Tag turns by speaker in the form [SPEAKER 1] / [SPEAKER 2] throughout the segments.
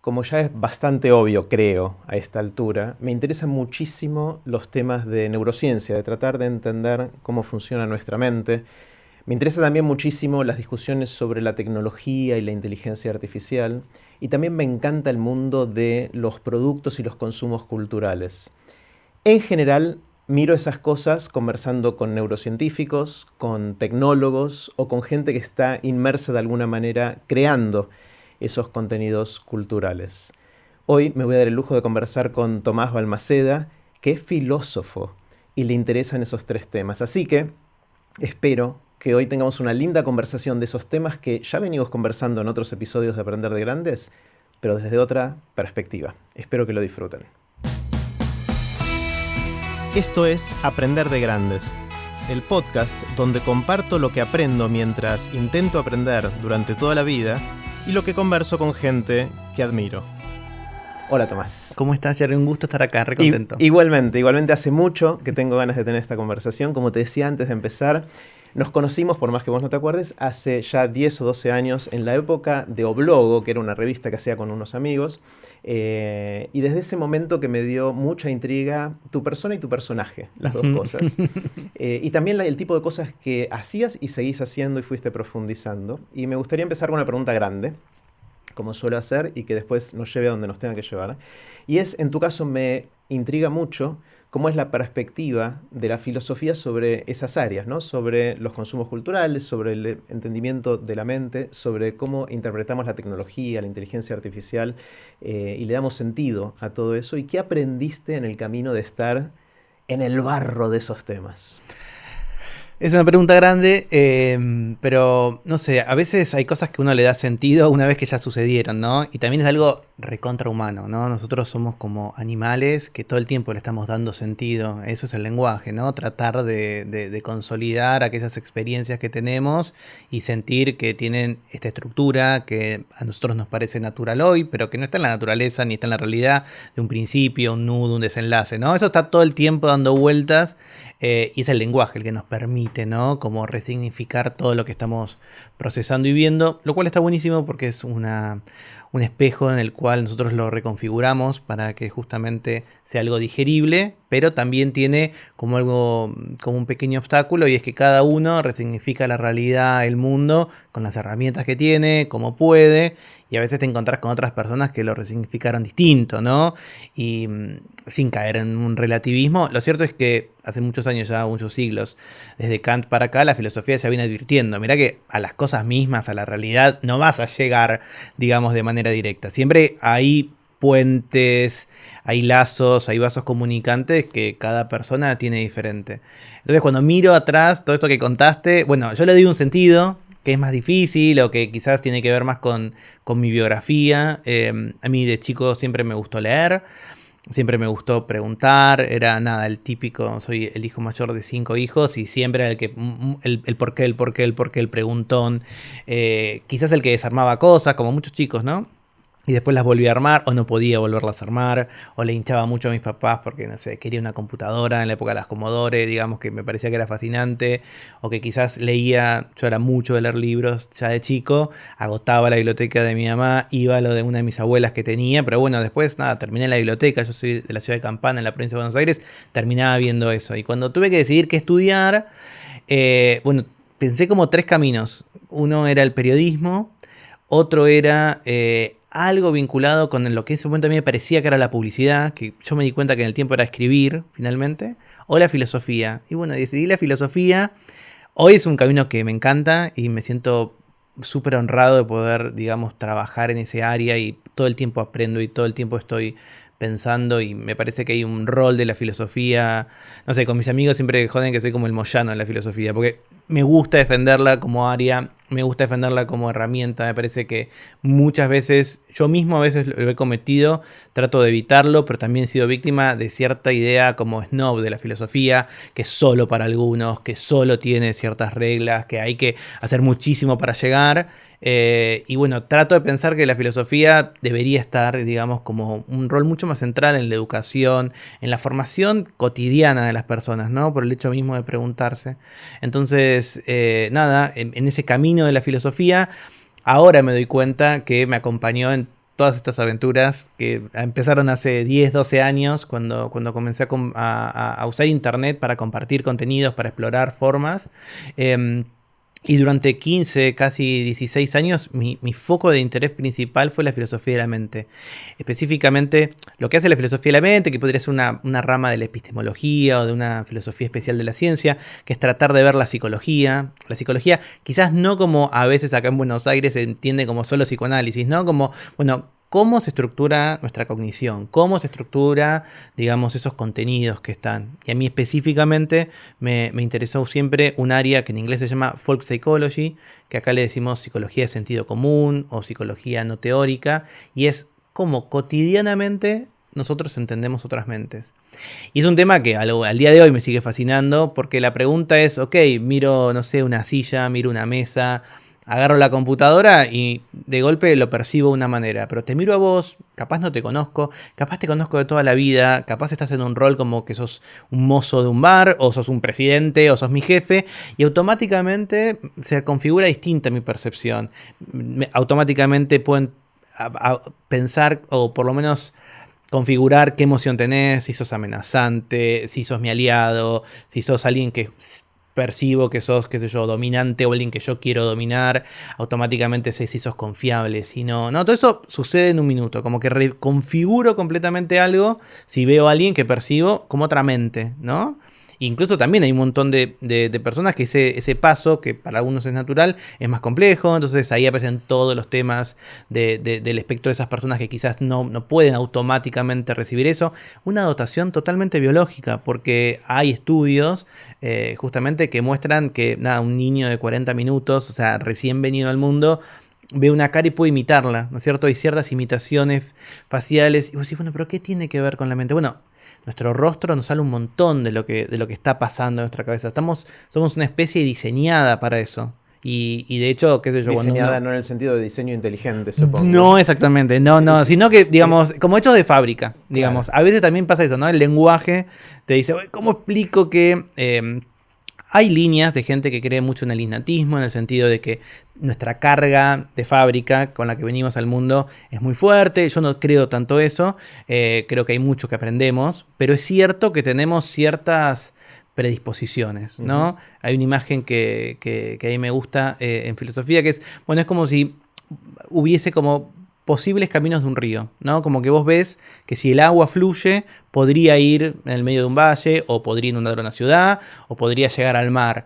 [SPEAKER 1] como ya es bastante obvio, creo, a esta altura, me interesan muchísimo los temas de neurociencia, de tratar de entender cómo funciona nuestra mente. Me interesa también muchísimo las discusiones sobre la tecnología y la inteligencia artificial. Y también me encanta el mundo de los productos y los consumos culturales. En general, miro esas cosas conversando con neurocientíficos, con tecnólogos o con gente que está inmersa de alguna manera creando esos contenidos culturales. Hoy me voy a dar el lujo de conversar con Tomás Balmaceda, que es filósofo y le interesan esos tres temas. Así que espero que hoy tengamos una linda conversación de esos temas que ya venimos conversando en otros episodios de Aprender de Grandes, pero desde otra perspectiva. Espero que lo disfruten. Esto es Aprender de Grandes, el podcast donde comparto lo que aprendo mientras intento aprender durante toda la vida y lo que converso con gente que admiro. Hola, Tomás.
[SPEAKER 2] ¿Cómo estás, Jerry? Un gusto estar acá, re contento.
[SPEAKER 1] Igualmente hace mucho que tengo ganas de tener esta conversación. Como te decía antes de empezar, nos conocimos, por más que vos no te acuerdes, hace ya 10 o 12 años en la época de Oblogo, que era una revista que hacía con unos amigos. Y desde ese momento que me dio mucha intriga tu persona y tu personaje, las dos cosas. Y también el tipo de cosas que hacías y seguís haciendo y fuiste profundizando. Y me gustaría empezar con una pregunta grande, como suelo hacer, y que después nos lleve a donde nos tenga que llevar. Y es, en tu caso, me intriga mucho cómo es la perspectiva de la filosofía sobre esas áreas, ¿no? Sobre los consumos culturales, sobre el entendimiento de la mente, sobre cómo interpretamos la tecnología, la inteligencia artificial, y le damos sentido a todo eso. ¿Y qué aprendiste en el camino de estar en el barro de esos temas?
[SPEAKER 2] Es una pregunta grande, pero no sé, a veces hay cosas que uno le da sentido una vez que ya sucedieron, ¿no? Y también es algo recontrahumano, ¿no? Nosotros somos como animales que todo el tiempo le estamos dando sentido. Eso es el lenguaje, ¿no? Tratar de consolidar aquellas experiencias que tenemos y sentir que tienen esta estructura que a nosotros nos parece natural hoy, pero que no está en la naturaleza ni está en la realidad de un principio, un nudo, un desenlace, ¿no? Eso está todo el tiempo dando vueltas. Y es el lenguaje el que nos permite, ¿no? Como resignificar todo lo que estamos procesando y viendo, lo cual está buenísimo porque es un espejo en el cual nosotros lo reconfiguramos para que justamente sea algo digerible, pero también tiene como un pequeño obstáculo, y es que cada uno resignifica la realidad, el mundo, con las herramientas que tiene, como puede, y a veces te encontrás con otras personas que lo resignificaron distinto, ¿no? Y sin caer en un relativismo, lo cierto es que hace muchos años, ya muchos siglos, desde Kant para acá, la filosofía se viene advirtiendo. Mirá que a las cosas mismas, a la realidad, no vas a llegar, digamos, de manera directa. Siempre hay puentes, hay lazos, hay vasos comunicantes que cada persona tiene diferente. Entonces, cuando miro atrás todo esto que contaste, bueno, yo le doy un sentido que es más difícil o que quizás tiene que ver más con mi biografía. A mí de chico siempre me gustó leer. Siempre me gustó preguntar, era nada, el típico, soy el hijo mayor de 5 hijos y siempre era el por qué, el preguntón, quizás el que desarmaba cosas, como muchos chicos, ¿no? Y después las volví a armar, o no podía volverlas a armar, o le hinchaba mucho a mis papás porque, no sé, quería una computadora en la época de las Commodore, digamos, que me parecía que era fascinante, o que quizás leía, yo era mucho de leer libros ya de chico, agotaba la biblioteca de mi mamá, iba a lo de una de mis abuelas que tenía, pero bueno, después, nada, terminé en la biblioteca, yo soy de la ciudad de Campana, en la provincia de Buenos Aires, terminaba viendo eso, y cuando tuve que decidir qué estudiar, bueno, pensé como 3 caminos. Uno era el periodismo, otro era algo vinculado con lo que en ese momento a mí me parecía que era la publicidad, que yo me di cuenta que en el tiempo era escribir, finalmente, o la filosofía. Y bueno, decidí la filosofía. Hoy es un camino que me encanta y me siento súper honrado de poder, digamos, trabajar en ese área, y todo el tiempo aprendo y todo el tiempo estoy pensando, y me parece que hay un rol de la filosofía. No sé, con mis amigos siempre joden que soy como el Moyano en la filosofía, porque me gusta defenderla como área, me gusta defenderla como herramienta. Me parece que muchas veces, yo mismo a veces lo he cometido, trato de evitarlo, pero también he sido víctima de cierta idea como snob de la filosofía, que es solo para algunos, que solo tiene ciertas reglas, que hay que hacer muchísimo para llegar. Y bueno, trato de pensar que la filosofía debería estar, digamos, como un rol mucho más central en la educación, en la formación cotidiana de las personas, ¿no? Por el hecho mismo de preguntarse. Entonces, nada, en ese camino de la filosofía, ahora me doy cuenta que me acompañó en todas estas aventuras que empezaron hace 10, 12 años, cuando comencé a usar internet para compartir contenidos, para explorar formas. Y durante 15, casi 16 años, mi foco de interés principal fue la filosofía de la mente. Específicamente, lo que hace la filosofía de la mente, que podría ser una rama de la epistemología o de una filosofía especial de la ciencia, que es tratar de ver la psicología. La psicología, quizás no como a veces acá en Buenos Aires se entiende como solo psicoanálisis, ¿no? Como, bueno, cómo se estructura nuestra cognición, cómo se estructura, digamos, esos contenidos que están. Y a mí específicamente me interesó siempre un área que en inglés se llama folk psychology, que acá le decimos psicología de sentido común o psicología no teórica, y es cómo cotidianamente nosotros entendemos otras mentes. Y es un tema que al día de hoy me sigue fascinando, porque la pregunta es, ok, miro, no sé, una silla, miro una mesa, agarro la computadora y de golpe lo percibo de una manera, pero te miro a vos, capaz no te conozco, capaz te conozco de toda la vida, capaz estás en un rol como que sos un mozo de un bar, o sos un presidente, o sos mi jefe, y automáticamente se configura distinta mi percepción. Automáticamente pueden pensar, o por lo menos configurar qué emoción tenés, si sos amenazante, si sos mi aliado, si sos alguien que percibo que sos, qué sé yo, dominante o alguien que yo quiero dominar, automáticamente sé si sos confiable, si no. No, todo eso sucede en un minuto, como que reconfiguro completamente algo si veo a alguien que percibo como otra mente, ¿no? Incluso también hay un montón de personas que ese paso, que para algunos es natural, es más complejo. Entonces ahí aparecen todos los temas del espectro de esas personas que quizás no pueden automáticamente recibir eso. Una dotación totalmente biológica, porque hay estudios justamente que muestran que un niño de 40 minutos, o sea, recién venido al mundo, ve una cara y puede imitarla, ¿no es cierto? Hay ciertas imitaciones faciales. Y vos decís, bueno, ¿pero qué tiene que ver con la mente? Bueno, nuestro rostro nos habla un montón de lo que está pasando en nuestra cabeza. Somos una especie diseñada para eso. Y de hecho, qué sé yo,
[SPEAKER 1] diseñada no en el sentido de diseño inteligente, supongo.
[SPEAKER 2] No exactamente, no, sino que, digamos, como hechos de fábrica, digamos. Claro. A veces también pasa eso, ¿no? El lenguaje te dice, ¿cómo explico que hay líneas de gente que cree mucho en el innatismo, en el sentido de que nuestra carga de fábrica con la que venimos al mundo es muy fuerte? Yo no creo tanto eso, creo que hay mucho que aprendemos, pero es cierto que tenemos ciertas predisposiciones, ¿no? Uh-huh. Hay una imagen que a mí me gusta en filosofía, que es, bueno, es como si hubiese como posibles caminos de un río, ¿no? Como que vos ves que si el agua fluye, podría ir en el medio de un valle, o podría inundar una ciudad, o podría llegar al mar.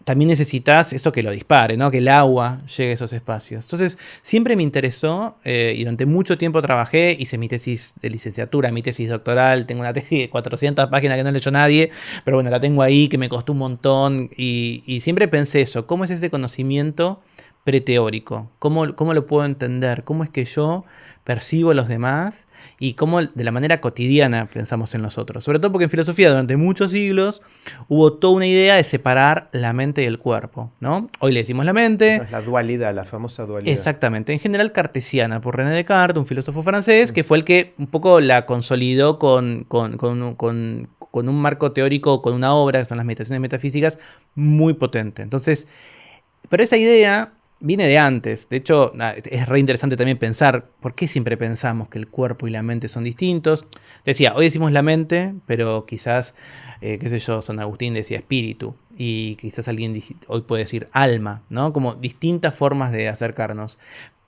[SPEAKER 2] También necesitas eso que lo dispare, ¿no? Que el agua llegue a esos espacios. Entonces, siempre me interesó y durante mucho tiempo trabajé, hice mi tesis de licenciatura, mi tesis doctoral, tengo una tesis de 400 páginas que no leyó nadie, pero bueno, la tengo ahí, que me costó un montón y siempre pensé eso, ¿cómo es ese conocimiento preteórico? ¿Cómo lo puedo entender? ¿Cómo es que yo percibo a los demás? Y cómo de la manera cotidiana pensamos en los otros. Sobre todo porque en filosofía durante muchos siglos hubo toda una idea de separar la mente y el cuerpo, ¿no? Hoy le decimos la mente.
[SPEAKER 1] La dualidad, la famosa dualidad.
[SPEAKER 2] Exactamente. En general cartesiana, por René Descartes, un filósofo francés, que fue el que un poco la consolidó con un marco teórico, con una obra, que son las Meditaciones Metafísicas, muy potente. Entonces, pero esa idea viene de antes. De hecho, es re interesante también pensar por qué siempre pensamos que el cuerpo y la mente son distintos. Decía, hoy decimos la mente, pero quizás, qué sé yo, San Agustín decía espíritu. Y quizás alguien hoy puede decir alma, ¿no? Como distintas formas de acercarnos.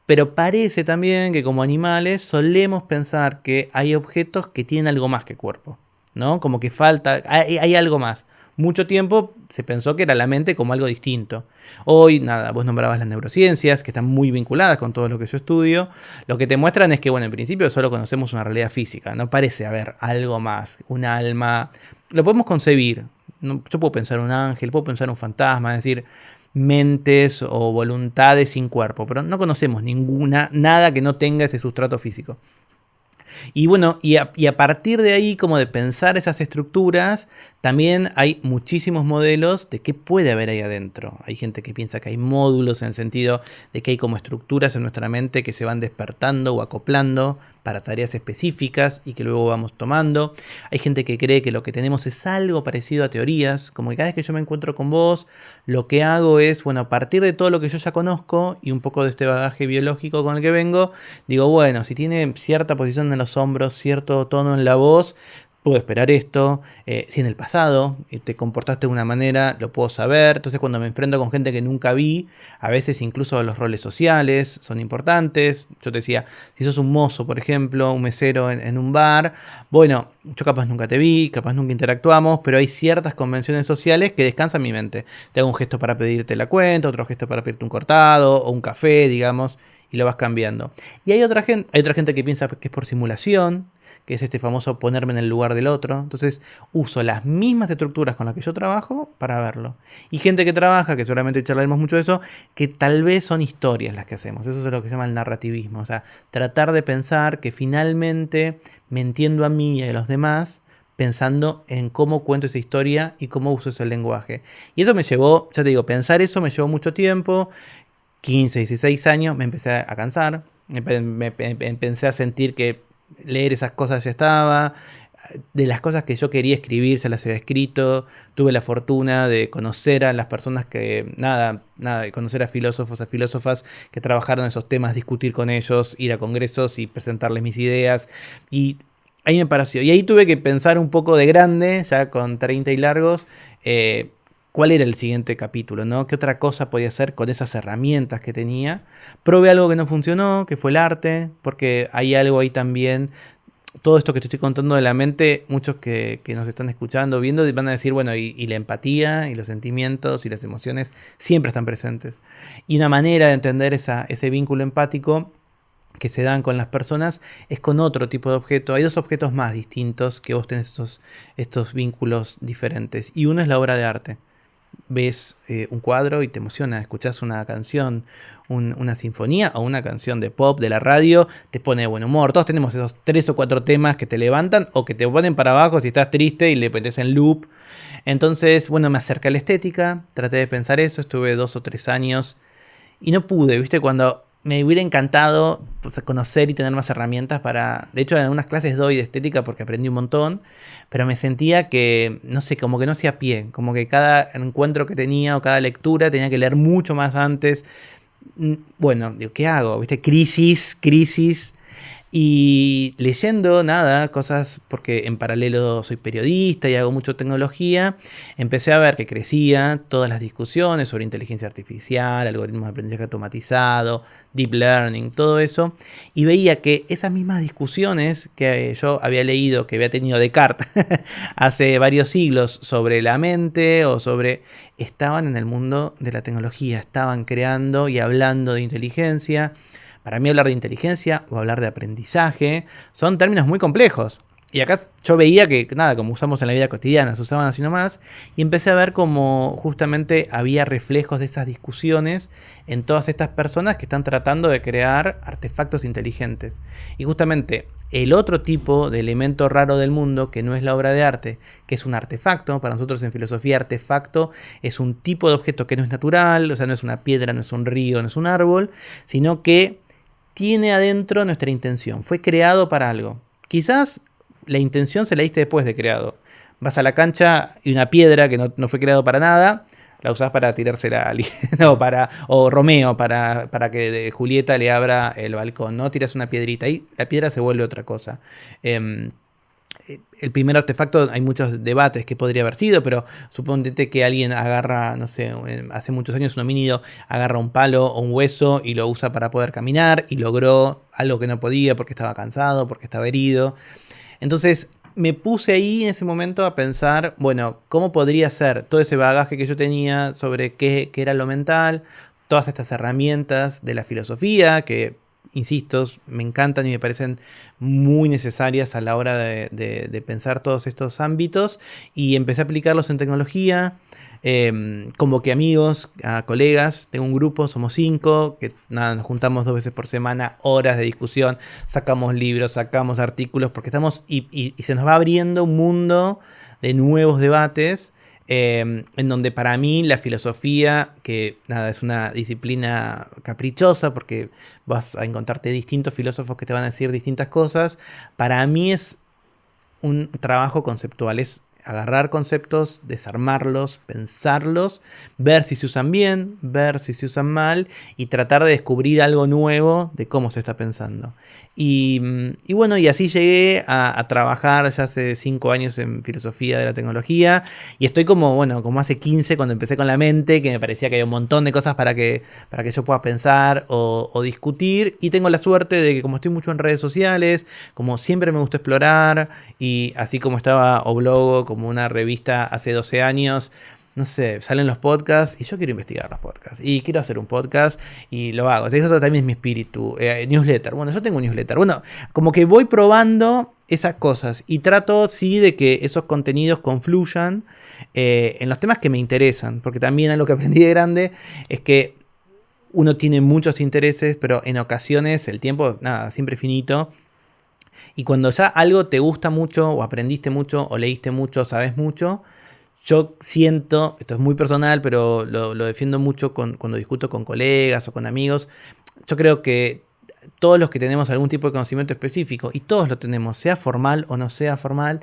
[SPEAKER 2] Pero parece también que como animales solemos pensar que hay objetos que tienen algo más que cuerpo, ¿no? Como que falta, hay algo más. Mucho tiempo se pensó que era la mente como algo distinto. Hoy, vos nombrabas las neurociencias, que están muy vinculadas con todo lo que yo estudio. Lo que te muestran es que, bueno, en principio solo conocemos una realidad física. No parece haber algo más, un alma. Lo podemos concebir. Yo puedo pensar un ángel, puedo pensar un fantasma, es decir, mentes o voluntades sin cuerpo. Pero no conocemos nada que no tenga ese sustrato físico. Y bueno, y a partir de ahí, como de pensar esas estructuras, también hay muchísimos modelos de qué puede haber ahí adentro. Hay gente que piensa que hay módulos en el sentido de que hay como estructuras en nuestra mente que se van despertando o acoplando para tareas específicas y que luego vamos tomando. Hay gente que cree que lo que tenemos es algo parecido a teorías, como que cada vez que yo me encuentro con vos, lo que hago es, bueno, a partir de todo lo que yo ya conozco y un poco de este bagaje biológico con el que vengo, digo, bueno, si tiene cierta posición en los hombros, cierto tono en la voz, puedo esperar esto. Si en el pasado te comportaste de una manera, lo puedo saber. Entonces cuando me enfrento con gente que nunca vi, a veces incluso los roles sociales son importantes. Yo te decía, si sos un mozo, por ejemplo, un mesero en un bar, bueno, yo capaz nunca te vi, capaz nunca interactuamos, pero hay ciertas convenciones sociales que descansan mi mente. Te hago un gesto para pedirte la cuenta, otro gesto para pedirte un cortado o un café, digamos, y lo vas cambiando. Y hay otra gente que piensa que es por simulación, que es este famoso ponerme en el lugar del otro. Entonces uso las mismas estructuras con las que yo trabajo para verlo. Y gente que trabaja, que seguramente charlaremos mucho de eso, que tal vez son historias las que hacemos. Eso es lo que se llama el narrativismo. O sea, tratar de pensar que finalmente me entiendo a mí y a los demás pensando en cómo cuento esa historia y cómo uso ese lenguaje. Y eso me llevó, ya te digo, pensar eso me llevó mucho tiempo. 15, 16 años me empecé a cansar. Empecé a sentir que leer esas cosas ya estaba. De las cosas que yo quería escribir, se las había escrito. Tuve la fortuna de conocer a las personas que, de conocer a filósofos, a filósofas que trabajaron esos temas, discutir con ellos, ir a congresos y presentarles mis ideas. Y ahí me pareció. Y ahí tuve que pensar un poco de grande, ya con 30 y largos, cuál era el siguiente capítulo, ¿no? ¿Qué otra cosa podía hacer con esas herramientas que tenía? Probé algo que no funcionó, que fue el arte, porque hay algo ahí también. Todo esto que te estoy contando de la mente, muchos que nos están escuchando, viendo, van a decir, bueno, y la empatía, y los sentimientos, y las emociones siempre están presentes. Y una manera de entender ese vínculo empático que se dan con las personas es con otro tipo de objeto. Hay dos objetos más distintos que vos tenés estos vínculos diferentes. Y uno es la obra de arte. Ves un cuadro y te emociona, escuchás una canción, una sinfonía o una canción de pop de la radio, te pone de buen humor. Todos tenemos esos 3 o 4 temas que te levantan o que te ponen para abajo si estás triste y le pones en loop. Entonces, bueno, me acerqué a la estética, traté de pensar eso, estuve 2 o 3 años y no pude, ¿viste? Cuando me hubiera encantado, pues, conocer y tener más herramientas para... De hecho, en algunas clases doy de estética porque aprendí un montón, pero me sentía que, no sé, como que no hacía pie, como que cada encuentro que tenía o cada lectura tenía que leer mucho más antes. Bueno, digo, ¿qué hago? ¿Viste? Crisis. Y leyendo, cosas, porque en paralelo soy periodista y hago mucho tecnología, empecé a ver que crecía todas las discusiones sobre inteligencia artificial, algoritmos de aprendizaje automatizado, deep learning, todo eso, y veía que esas mismas discusiones que yo había leído, que había tenido Descartes hace varios siglos sobre la mente o estaban en el mundo de la tecnología, estaban creando y hablando de inteligencia. Para mí hablar de inteligencia o hablar de aprendizaje son términos muy complejos. Y acá yo veía que, como usamos en la vida cotidiana, se usaban así nomás. Y empecé a ver cómo justamente había reflejos de esas discusiones en todas estas personas que están tratando de crear artefactos inteligentes. Y justamente el otro tipo de elemento raro del mundo, que no es la obra de arte, que es un artefacto, para nosotros en filosofía artefacto es un tipo de objeto que no es natural, o sea, no es una piedra, no es un río, no es un árbol, sino que tiene adentro nuestra intención. Fue creado para algo. Quizás la intención se la diste después de creado. Vas a la cancha y una piedra que no fue creado para nada, la usás para tirársela a alguien. O Romeo para que Julieta le abra el balcón. No tiras una piedrita y la piedra se vuelve otra cosa. El primer artefacto, hay muchos debates que podría haber sido, pero suponete que alguien agarra, no sé, hace muchos años un homínido agarra un palo o un hueso y lo usa para poder caminar y logró algo que no podía porque estaba cansado, porque estaba herido. Entonces me puse ahí en ese momento a pensar, bueno, ¿cómo podría ser todo ese bagaje que yo tenía sobre qué era lo mental? Todas estas herramientas de la filosofía que, insisto, me encantan y me parecen muy necesarias a la hora de pensar todos estos ámbitos, y empecé a aplicarlos en tecnología. Convoqué amigos, a colegas, tengo un grupo, somos 5, que nos juntamos 2 veces por semana, horas de discusión, sacamos libros, sacamos artículos, porque estamos y se nos va abriendo un mundo de nuevos debates. En donde para mí la filosofía, que es una disciplina caprichosa porque vas a encontrarte distintos filósofos que te van a decir distintas cosas. Para mí es un trabajo conceptual, es agarrar conceptos, desarmarlos, pensarlos, ver si se usan bien, ver si se usan mal y tratar de descubrir algo nuevo de cómo se está pensando. Y bueno, y así llegué a trabajar ya hace 5 años en filosofía de la tecnología y estoy como hace 15 cuando empecé con la mente, que me parecía que había un montón de cosas para que yo pueda pensar o discutir, y tengo la suerte de que como estoy mucho en redes sociales, como siempre me gustó explorar, y así como estaba Oblogo como una revista hace 12 años, no sé, salen los podcasts y yo quiero investigar los podcasts y quiero hacer un podcast y lo hago. Eso también es mi espíritu. Newsletter. Bueno, yo tengo un newsletter. Bueno, como que voy probando esas cosas y trato, sí, de que esos contenidos confluyan en los temas que me interesan. Porque también algo que aprendí de grande es que uno tiene muchos intereses, pero en ocasiones el tiempo, nada, siempre finito. Y cuando ya algo te gusta mucho, o aprendiste mucho, o leíste mucho, sabes mucho, yo siento, esto es muy personal, pero lo defiendo mucho cuando discuto con colegas o con amigos. Yo creo que todos los que tenemos algún tipo de conocimiento específico, y todos lo tenemos, sea formal o no sea formal,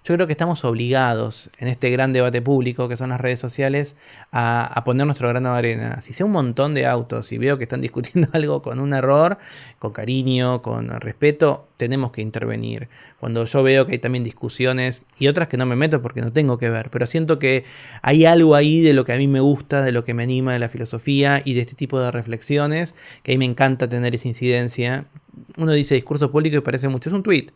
[SPEAKER 2] yo creo que estamos obligados en este gran debate público que son las redes sociales a poner nuestro grano de arena. Si sé un montón de autos y veo que están discutiendo algo con un error, con cariño, con respeto, tenemos que intervenir. Cuando yo veo que hay también discusiones y otras que no me meto porque no tengo que ver, pero siento que hay algo ahí de lo que a mí me gusta, de lo que me anima de la filosofía y de este tipo de reflexiones, que a mí me encanta tener esa incidencia. Uno dice discurso público y parece mucho, es un tweet.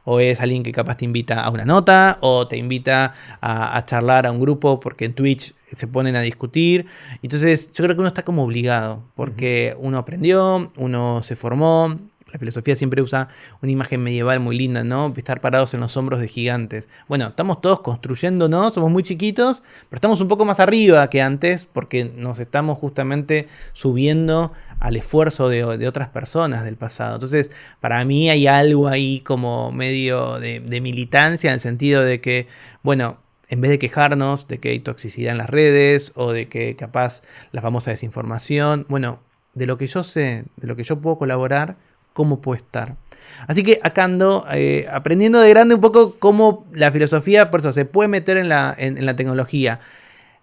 [SPEAKER 2] O es alguien que capaz te invita a una nota, o te invita a charlar a un grupo porque en Twitch se ponen a discutir. Entonces yo creo que uno está como obligado, porque uno aprendió, uno se formó. La filosofía siempre usa una imagen medieval muy linda, ¿no? Estar parados en los hombros de gigantes. Bueno, estamos todos construyéndonos, somos muy chiquitos, pero estamos un poco más arriba que antes porque nos estamos justamente subiendo al esfuerzo de otras personas del pasado. Entonces, para mí hay algo ahí como medio de militancia, en el sentido de que, bueno, en vez de quejarnos de que hay toxicidad en las redes o de que capaz la famosa desinformación, bueno, de lo que yo sé, de lo que yo puedo colaborar, cómo puedo estar. Así que acá ando aprendiendo de grande un poco cómo la filosofía, por eso, se puede meter en la tecnología.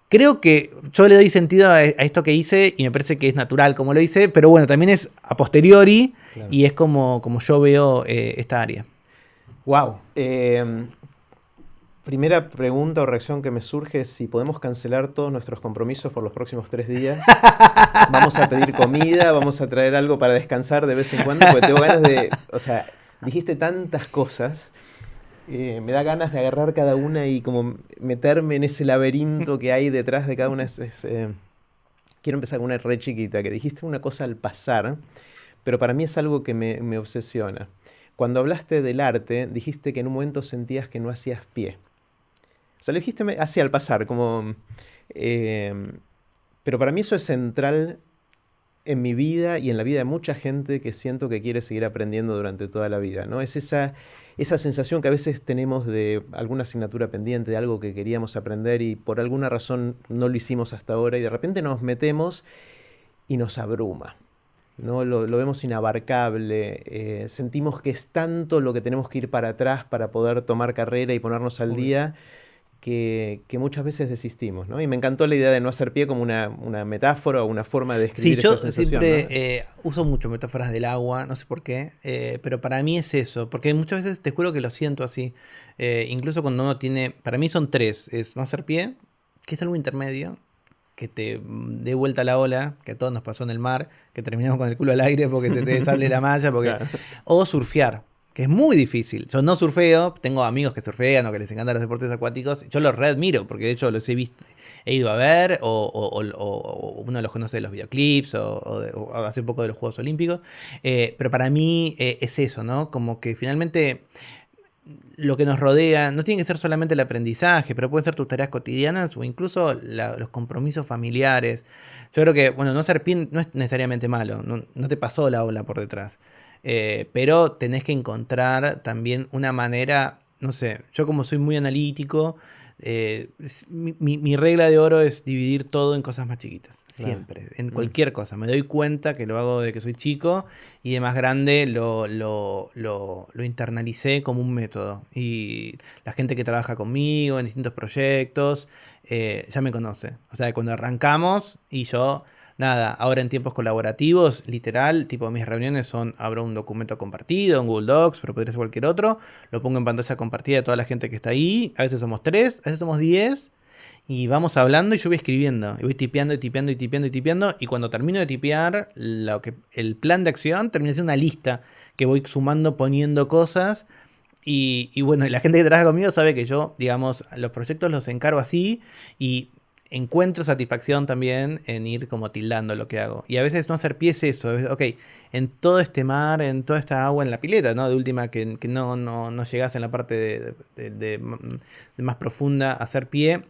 [SPEAKER 2] Creo que yo le doy sentido a esto que hice y me parece que es natural como lo hice, pero bueno, también es a posteriori, claro. Y es como yo veo esta área.
[SPEAKER 1] Wow. Primera pregunta o reacción que me surge es si podemos cancelar todos nuestros compromisos por los próximos 3 días. Vamos a pedir comida, vamos a traer algo para descansar de vez en cuando, porque tengo ganas de... O sea, dijiste tantas cosas, me da ganas de agarrar cada una y como meterme en ese laberinto que hay detrás de cada una. Quiero empezar con una re chiquita, que dijiste una cosa al pasar, pero para mí es algo que me obsesiona. Cuando hablaste del arte, dijiste que en un momento sentías que no hacías pie. O sea, lo dijiste así al pasar, como... pero para mí eso es central en mi vida y en la vida de mucha gente que siento que quiere seguir aprendiendo durante toda la vida, ¿no? Es esa sensación que a veces tenemos de alguna asignatura pendiente, de algo que queríamos aprender y por alguna razón no lo hicimos hasta ahora y de repente nos metemos y nos abruma, ¿no? Lo vemos inabarcable, sentimos que es tanto lo que tenemos que ir para atrás para poder tomar carrera y ponernos al día que muchas veces desistimos, ¿no? Y me encantó la idea de no hacer pie como una metáfora o una forma de describir esa sensación.
[SPEAKER 2] Sí, yo siempre uso mucho metáforas del agua, no sé por qué, pero para mí es eso, porque muchas veces te juro que lo siento así, incluso cuando uno tiene, para mí son 3, es no hacer pie, que es algo intermedio, que te dé vuelta la ola, que a todos nos pasó en el mar, que terminamos con el culo al aire porque se te desable la malla, claro. O surfear, que es muy difícil. Yo no surfeo, tengo amigos que surfean o que les encantan los deportes acuáticos, yo los readmiro porque de hecho los he visto, he ido a ver o uno los conoce de los videoclips o hace poco de los Juegos Olímpicos, pero para mí es eso, ¿no? Como que finalmente lo que nos rodea no tiene que ser solamente el aprendizaje, pero pueden ser tus tareas cotidianas o incluso los compromisos familiares. Yo creo que, bueno, no ser pin no es necesariamente malo, no te pasó la ola por detrás, pero tenés que encontrar también una manera, no sé, yo como soy muy analítico, Mi regla de oro es dividir todo en cosas más chiquitas,
[SPEAKER 1] Claro.
[SPEAKER 2] siempre, en cualquier cosa. Me doy cuenta que lo hago de que soy chico y de más grande lo internalicé como un método. Y la gente que trabaja conmigo en distintos proyectos ya me conoce. O sea, cuando arrancamos y yo... Nada, ahora en tiempos colaborativos, literal, tipo mis reuniones son, abro un documento compartido, en Google Docs, pero podría ser cualquier otro, lo pongo en pantalla compartida de toda la gente que está ahí, a veces somos 3, a veces somos 10, y vamos hablando y yo voy escribiendo, y voy tipeando y tipeando y tipeando y tipeando, y cuando termino de tipear, el plan de acción termina siendo una lista que voy sumando, poniendo cosas, y bueno, la gente que trabaja conmigo sabe que yo, digamos, los proyectos los encargo así, y encuentro satisfacción también en ir como tildando lo que hago. Y a veces no hacer pie es eso. Ok, en todo este mar, en toda esta agua en la pileta, ¿no? De última que no llegas en la parte de más profunda a hacer pie,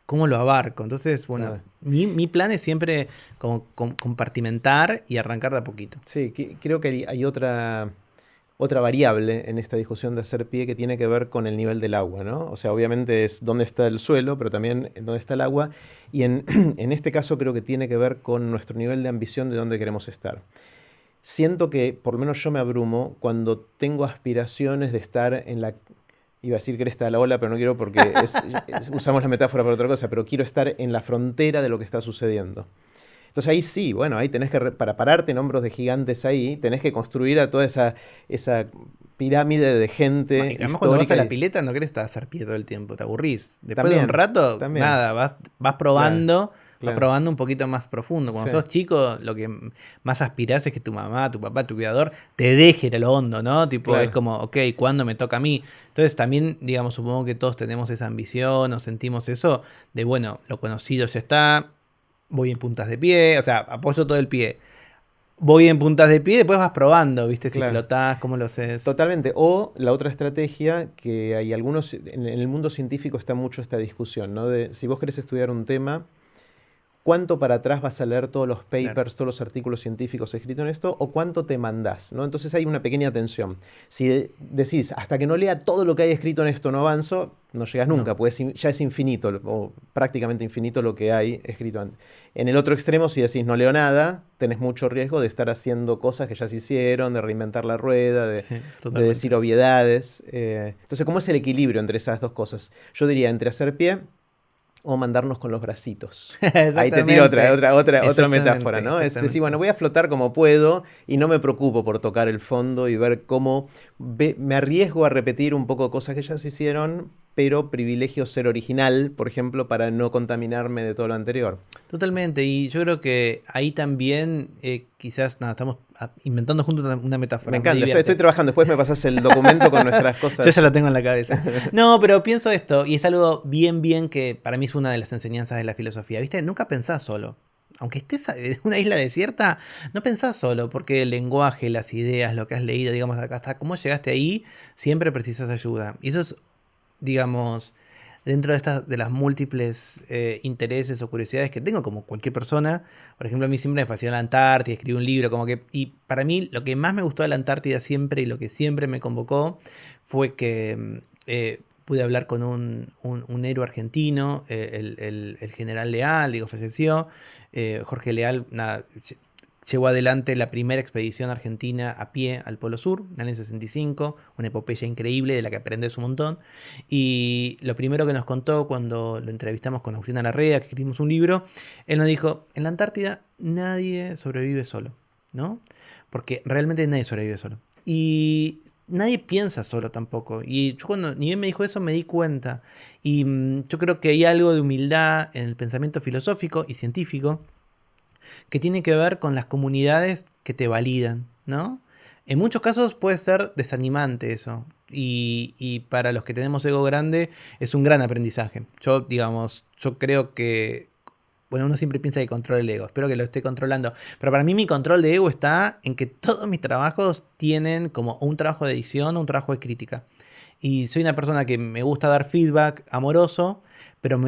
[SPEAKER 2] ¿cómo lo abarco? Entonces, bueno,
[SPEAKER 1] Claro.
[SPEAKER 2] mi plan es siempre como compartimentar y arrancar de a poquito.
[SPEAKER 1] Sí, creo que hay otra variable en esta discusión de hacer pie que tiene que ver con el nivel del agua, ¿no? O sea, obviamente es dónde está el suelo, pero también dónde está el agua. Y en este caso creo que tiene que ver con nuestro nivel de ambición de dónde queremos estar. Siento que, por lo menos yo me abrumo cuando tengo aspiraciones de estar en la... Iba a decir cresta de la ola, pero no quiero porque usamos la metáfora para otra cosa, pero quiero estar en la frontera de lo que está sucediendo. Entonces ahí sí, bueno, ahí tenés que, para pararte en hombros de gigantes ahí, tenés que construir a toda esa pirámide de gente
[SPEAKER 2] Y además cuando vas a
[SPEAKER 1] histórica.
[SPEAKER 2] la pileta no querés hacer pie todo el tiempo, te aburrís. Después de un
[SPEAKER 1] También,
[SPEAKER 2] rato,
[SPEAKER 1] también,
[SPEAKER 2] nada, vas
[SPEAKER 1] claro,
[SPEAKER 2] probando, vas
[SPEAKER 1] claro,
[SPEAKER 2] probando un poquito más profundo. Cuando
[SPEAKER 1] sí,
[SPEAKER 2] sos chico, lo que más aspirás es que tu mamá, tu papá, tu cuidador te deje ir a lo hondo, ¿no? Tipo, es
[SPEAKER 1] claro,
[SPEAKER 2] como, ok, ¿cuándo me toca a mí? Entonces también, digamos, supongo que todos tenemos esa ambición o sentimos eso de, bueno, lo conocido ya está, voy en puntas de pie, o sea, apoyo todo el pie. Voy en puntas de pie, después vas probando, ¿viste? Si
[SPEAKER 1] claro.
[SPEAKER 2] flotás, cómo lo haces.
[SPEAKER 1] Totalmente. O la otra estrategia, que hay algunos, en el mundo científico está mucho esta discusión, ¿no? De si vos querés estudiar un tema, cuánto para atrás vas a leer todos los
[SPEAKER 2] Claro.
[SPEAKER 1] papers, todos los artículos científicos escritos en esto, o cuánto te mandás, ¿no? Entonces hay una pequeña tensión. Si decís, hasta que no lea todo lo que hay escrito en esto no avanzo, no llegas
[SPEAKER 2] No.
[SPEAKER 1] nunca, pues ya es infinito, o prácticamente infinito lo que hay escrito antes. En el otro extremo, si decís no leo nada, tenés mucho riesgo de estar haciendo cosas que ya se hicieron, de reinventar la rueda,
[SPEAKER 2] Sí,
[SPEAKER 1] de decir
[SPEAKER 2] totalmente.
[SPEAKER 1] obviedades. Entonces, ¿cómo es el equilibrio entre esas dos cosas? Yo diría entre hacer pie o mandarnos con los bracitos. Ahí te tiro
[SPEAKER 2] Exactamente.
[SPEAKER 1] otra metáfora,
[SPEAKER 2] Exactamente,
[SPEAKER 1] ¿no? Es decir, bueno,
[SPEAKER 2] exactamente.
[SPEAKER 1] voy a flotar como puedo y no me preocupo por tocar el fondo y ver cómo me arriesgo a repetir un poco cosas que ya se hicieron, pero privilegio ser original, por ejemplo, para no contaminarme de todo lo anterior.
[SPEAKER 2] Totalmente. Y yo creo que ahí también quizás, nada, estamos inventando juntos una
[SPEAKER 1] Me
[SPEAKER 2] metáfora. Me
[SPEAKER 1] encanta, estoy
[SPEAKER 2] divierte.
[SPEAKER 1] trabajando. Después me pasas el documento con nuestras
[SPEAKER 2] Yo ya
[SPEAKER 1] cosas.
[SPEAKER 2] lo tengo en la cabeza. No, pero pienso esto, y es algo bien que para mí es una de las enseñanzas de la filosofía. ¿Viste? Nunca pensás solo. Aunque estés en una isla desierta, no pensás solo, porque el lenguaje, las ideas, lo que has leído, digamos, acá hasta cómo llegaste ahí, siempre precisas ayuda. Y eso es, digamos, dentro de estas de las múltiples intereses o curiosidades que tengo como cualquier persona. Por ejemplo, a mí siempre me fascinó la Antártida, escribí un libro como que y para mí lo que más me gustó de la Antártida siempre y lo que siempre me convocó fue que pude hablar con un héroe argentino, el general Leal, digo, falleció. Jorge Leal, nada, llevó adelante la primera expedición argentina a pie al Polo Sur, en el año 65, una epopeya increíble de la que aprendes un montón. Y lo primero que nos contó cuando lo entrevistamos con Agustín Larrea, que escribimos un libro, él nos dijo, en la Antártida nadie sobrevive solo, ¿no? Porque realmente nadie sobrevive solo. Y nadie piensa solo tampoco. Y yo cuando ni bien me dijo eso me di cuenta. Y yo creo que hay algo de humildad en el pensamiento filosófico y científico que tiene que ver con las comunidades que te validan, ¿no? En muchos casos puede ser desanimante eso. Y para los que tenemos ego grande es un gran aprendizaje. Yo, digamos, yo creo que, bueno, uno siempre piensa que controla el ego. Espero que lo esté controlando. Pero para mí mi control de ego está en que todos mis trabajos tienen como un trabajo de edición o un trabajo de crítica. Y soy una persona que me gusta dar feedback amoroso, pero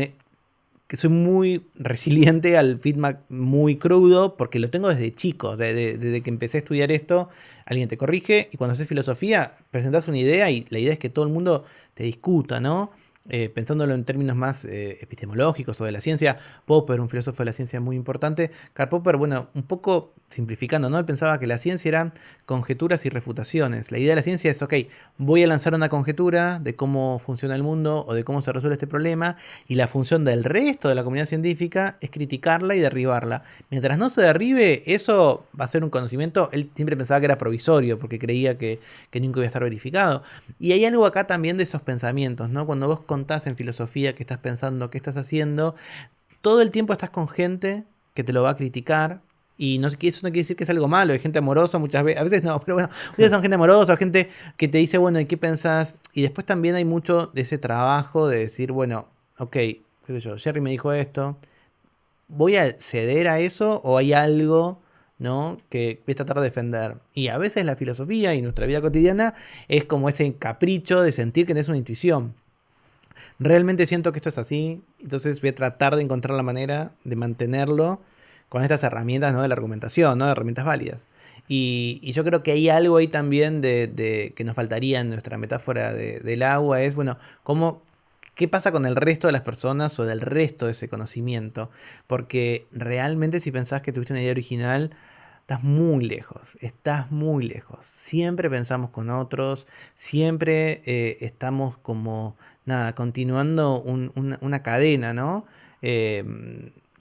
[SPEAKER 2] que soy muy resiliente al feedback muy crudo porque lo tengo desde chico. O sea, desde que empecé a estudiar esto, alguien te corrige y cuando haces filosofía presentás una idea y la idea es que todo el mundo te discuta, ¿no? pensándolo en términos más epistemológicos o de la ciencia, Popper, un filósofo de la ciencia muy importante, Karl Popper, bueno, un poco simplificando, ¿no? Él pensaba que la ciencia eran conjeturas y refutaciones. La idea de la ciencia es, ok, voy a lanzar una conjetura de cómo funciona el mundo o de cómo se resuelve este problema, y la función del resto de la comunidad científica es criticarla y derribarla. Mientras no se derribe, eso va a ser un conocimiento. Él siempre pensaba que era provisorio, porque creía que nunca iba a estar verificado. Y hay algo acá también de esos pensamientos, ¿no? Cuando vos contás en filosofía qué estás pensando, qué estás haciendo, todo el tiempo estás con gente que te lo va a criticar. Y no, eso no quiere decir que es algo malo. Hay gente amorosa muchas veces, a veces no, pero bueno, muchas veces son gente amorosa, gente que te dice, bueno, ¿y qué pensás? Y después también hay mucho de ese trabajo de decir, bueno, ok, qué sé yo, Jerry me dijo esto, ¿voy a ceder a eso o hay algo, ¿no?, que voy a tratar de defender? Y a veces la filosofía y nuestra vida cotidiana es como ese capricho de sentir que tenés una intuición. Realmente siento que esto es así, entonces voy a tratar de encontrar la manera de mantenerlo con estas herramientas, ¿no?, de la argumentación, ¿no?, de herramientas válidas. Y yo creo que hay algo ahí también de que nos faltaría en nuestra metáfora del agua, es, bueno, cómo, qué pasa con el resto de las personas o del resto de ese conocimiento. Porque realmente si pensás que tuviste una idea original, estás muy lejos, estás muy lejos. Siempre pensamos con otros, siempre estamos como, nada, continuando una cadena, ¿no?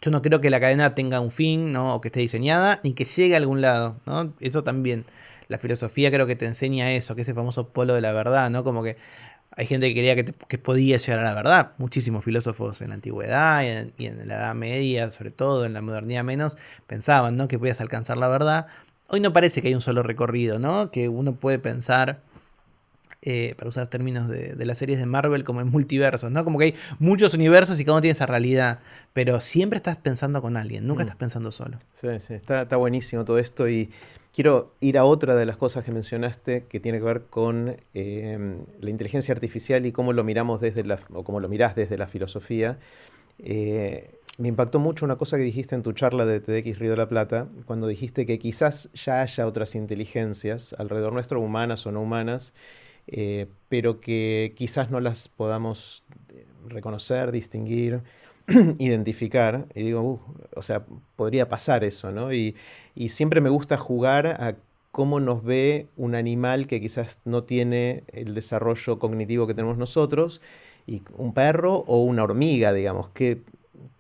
[SPEAKER 2] Yo no creo que la cadena tenga un fin, ¿no? O que esté diseñada, ni que llegue a algún lado, ¿no? Eso también. La filosofía creo que te enseña eso, que ese famoso polo de la verdad, ¿no? Como que hay gente que creía que podía llegar a la verdad. Muchísimos filósofos en la antigüedad y en la Edad Media, sobre todo, en la modernidad menos, pensaban, ¿no?, que podías alcanzar la verdad. Hoy no parece que hay un solo recorrido, ¿no? Que uno puede pensar, para usar términos de las series de Marvel, como en multiversos, ¿no? Como que hay muchos universos y cada uno tiene esa realidad. Pero siempre estás pensando con alguien, nunca
[SPEAKER 1] Mm.
[SPEAKER 2] estás pensando solo.
[SPEAKER 1] Sí, sí, está buenísimo todo esto y quiero ir a otra de las cosas que mencionaste que tiene que ver con la inteligencia artificial y cómo lo miramos desde o cómo lo mirás desde la filosofía. Me impactó mucho una cosa que dijiste en tu charla de TEDx Río de la Plata, cuando dijiste que quizás ya haya otras inteligencias alrededor nuestro, humanas o no humanas, pero que quizás no las podamos reconocer, distinguir, identificar. Y digo, o sea, podría pasar eso, ¿no? Y siempre me gusta jugar a cómo nos ve un animal que quizás no tiene el desarrollo cognitivo que tenemos nosotros, y un perro o una hormiga, digamos, qué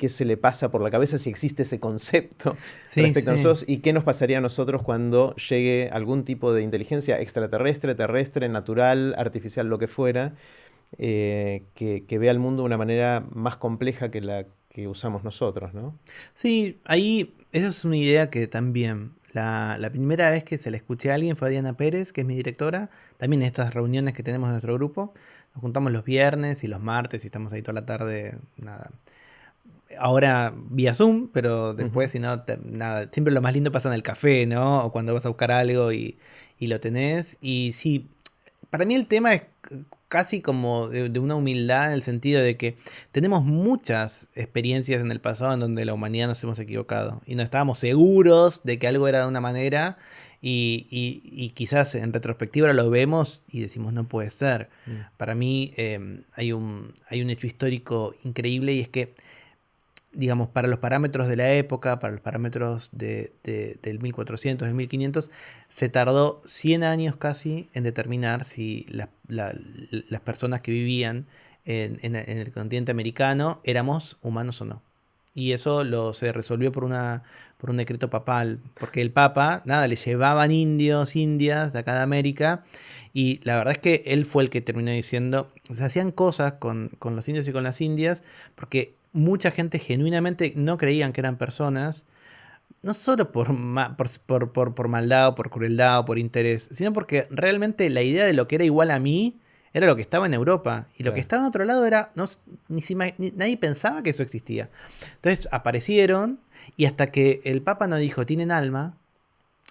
[SPEAKER 1] se le pasa por la cabeza si existe ese concepto
[SPEAKER 2] Sí,
[SPEAKER 1] respecto a
[SPEAKER 2] sí.
[SPEAKER 1] nosotros y qué nos pasaría a nosotros cuando llegue algún tipo de inteligencia extraterrestre, terrestre, natural, artificial, lo que fuera, que vea el mundo de una manera más compleja que la que usamos nosotros, ¿no?
[SPEAKER 2] Sí, ahí, esa es una idea que también, la primera vez que se la escuché a alguien fue a Diana Pérez, que es mi directora, también en estas reuniones que tenemos en nuestro grupo, nos juntamos los viernes y los martes y estamos ahí toda la tarde, nada, ahora vía Zoom, pero
[SPEAKER 1] Ujú.
[SPEAKER 2] después, si no, nada, siempre lo más lindo pasa en el café, ¿no? O cuando vas a buscar algo y lo tenés. Y sí, para mí el tema es casi como de una humildad en el sentido de que tenemos muchas experiencias en el pasado en donde la humanidad nos hemos equivocado y no estábamos seguros de que algo era de una manera y quizás en retrospectiva ahora lo vemos y decimos no puede ser.
[SPEAKER 1] Mm.
[SPEAKER 2] Para mí hay un hecho histórico increíble y es que, digamos, para los parámetros de la época, para los parámetros del 1400, del 1500, se tardó 100 años casi en determinar si las personas que vivían en el continente americano éramos humanos o no. Y eso se resolvió por un decreto papal, porque el papa, nada, le llevaban indios, indias de acá de América, y la verdad es que él fue el que terminó diciendo, se hacían cosas con los indios y con las indias, porque mucha gente genuinamente no creían que eran personas, no solo por maldad o por crueldad o por interés, sino porque realmente la idea de lo que era igual a mí era lo que estaba en Europa. Y lo que
[SPEAKER 1] Claro.
[SPEAKER 2] estaba en otro lado era, no, nadie pensaba que eso existía. Entonces aparecieron y hasta que el Papa no dijo, tienen alma.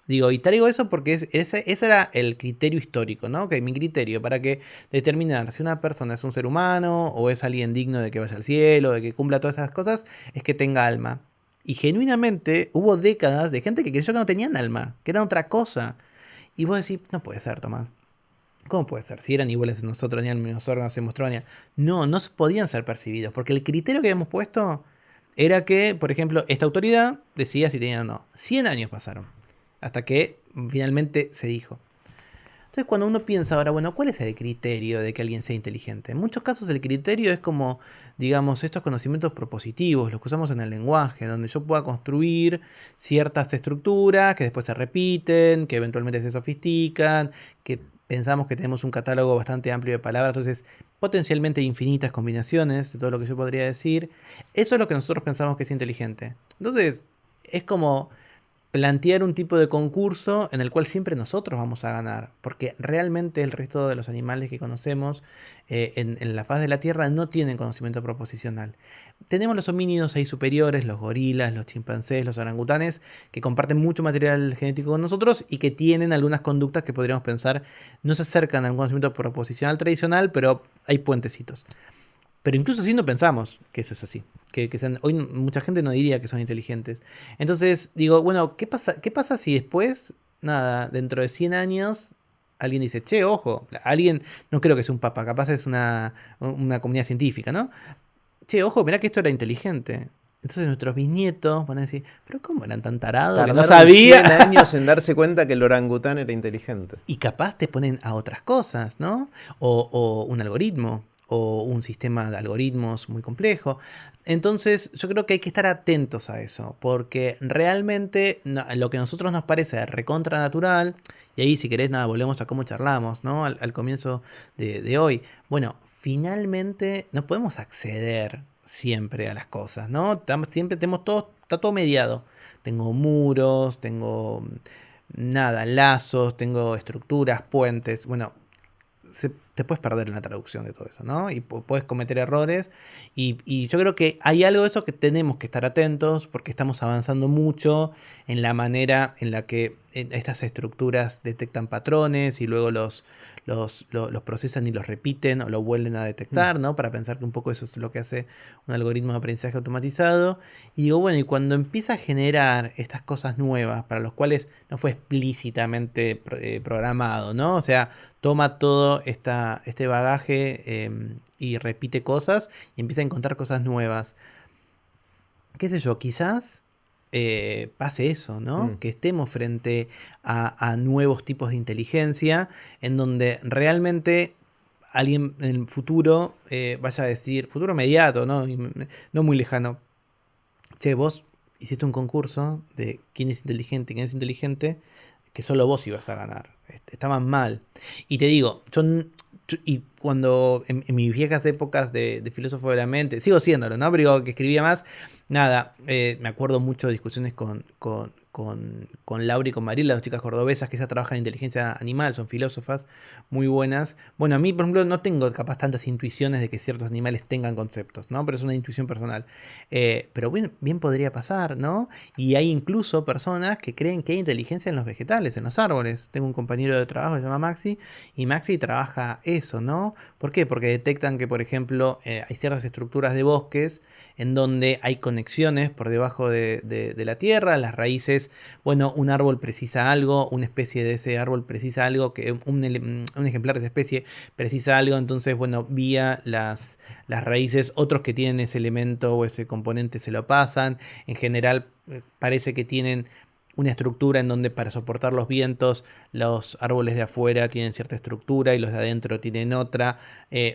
[SPEAKER 2] Digo, y traigo eso porque ese era el criterio histórico, ¿no? Que mi criterio para que determinar si una persona es un ser humano o es alguien digno de que vaya al cielo, de que cumpla todas esas cosas, es que tenga alma. Y genuinamente hubo décadas de gente que creyó que no tenían alma, que era otra cosa. Y vos decís, no puede ser, Tomás. ¿Cómo puede ser? Si eran iguales a nosotros, ni al menos órganos se mostraban. No, no podían ser percibidos, porque el criterio que habíamos puesto era que, por ejemplo, esta autoridad decía si tenían o no. 100 años pasaron, hasta que finalmente se dijo. Entonces, cuando uno piensa ahora, bueno, ¿cuál es el criterio de que alguien sea inteligente? En muchos casos el criterio es como, digamos, estos conocimientos propositivos, los que usamos en el lenguaje, donde yo pueda construir ciertas estructuras que después se repiten, que eventualmente se sofistican, que pensamos que tenemos un catálogo bastante amplio de palabras, entonces potencialmente infinitas combinaciones de todo lo que yo podría decir. Eso es lo que nosotros pensamos que es inteligente. Entonces, es como plantear un tipo de concurso en el cual siempre nosotros vamos a ganar, porque realmente el resto de los animales que conocemos en la faz de la Tierra no tienen conocimiento proposicional. Tenemos los homínidos ahí superiores, los gorilas, los chimpancés, los orangutanes, que comparten mucho material genético con nosotros y que tienen algunas conductas que podríamos pensar no se acercan a un conocimiento proposicional tradicional, pero hay puentecitos. Pero incluso así no pensamos que eso es así. Hoy mucha gente no diría que son inteligentes. Entonces digo, bueno, ¿qué pasa si después, nada, dentro de 100 años, alguien dice, che, ojo, alguien, no creo que sea un papa, capaz es una comunidad científica, ¿no? Che, ojo, mirá que esto era inteligente. Entonces nuestros bisnietos van a decir, pero ¿cómo eran tan tarados? Que no sabía.
[SPEAKER 1] 100 años en darse cuenta que el orangután era inteligente.
[SPEAKER 2] Y capaz te ponen a otras cosas, ¿no? O un algoritmo, o un sistema de algoritmos muy complejo. Entonces yo creo que hay que estar atentos a eso, porque realmente lo que a nosotros nos parece recontra natural, y ahí si querés, nada, volvemos a cómo charlamos, ¿no? Al comienzo de hoy. Bueno, finalmente no podemos acceder siempre a las cosas, ¿no? Siempre tenemos todo, está todo mediado. Tengo muros, tengo nada, lazos, tengo estructuras, puentes, bueno, te puedes perder en la traducción de todo eso, ¿no? Y puedes cometer errores. Y yo creo que hay algo de eso que tenemos que estar atentos porque estamos avanzando mucho en la manera en la que estas estructuras detectan patrones y luego los procesan y los repiten o lo vuelven a detectar, ¿no? Para pensar que un poco eso es lo que hace un algoritmo de aprendizaje automatizado. Y digo, bueno, y cuando empieza a generar estas cosas nuevas para los cuales no fue explícitamente programado, ¿no? O sea, toma todo este bagaje y repite cosas y empieza a encontrar cosas nuevas. ¿Qué sé yo? Quizás pase eso, ¿no? Que estemos frente a nuevos tipos de inteligencia en donde realmente alguien en el futuro vaya a decir, futuro inmediato, ¿no? No muy lejano. Che, vos hiciste un concurso de quién es inteligente, que solo vos ibas a ganar. Estaban mal. Y te digo, y cuando en mis viejas épocas de filósofo de la mente, sigo siéndolo, ¿no? Pero digo, que escribía más, nada, me acuerdo mucho de discusiones con Laura y con Mariela, las chicas cordobesas que ya trabajan en inteligencia animal, son filósofas muy buenas. Bueno, a mí, por ejemplo, no tengo capaz tantas intuiciones de que ciertos animales tengan conceptos, ¿no? Pero es una intuición personal. Pero bien podría pasar, ¿no? Y hay incluso personas que creen que hay inteligencia en los vegetales, en los árboles. Tengo un compañero de trabajo que se llama Maxi, y Maxi trabaja eso, ¿no? ¿Por qué? Porque detectan que, por ejemplo, hay ciertas estructuras de bosques en donde hay conexiones por debajo de la tierra, las raíces, bueno, un árbol precisa algo, una especie de ese árbol precisa algo, que un ejemplar de esa especie precisa algo, entonces, bueno, vía las raíces, otros que tienen ese elemento o ese componente se lo pasan, en general parece que tienen una estructura en donde para soportar los vientos los árboles de afuera tienen cierta estructura y los de adentro tienen otra.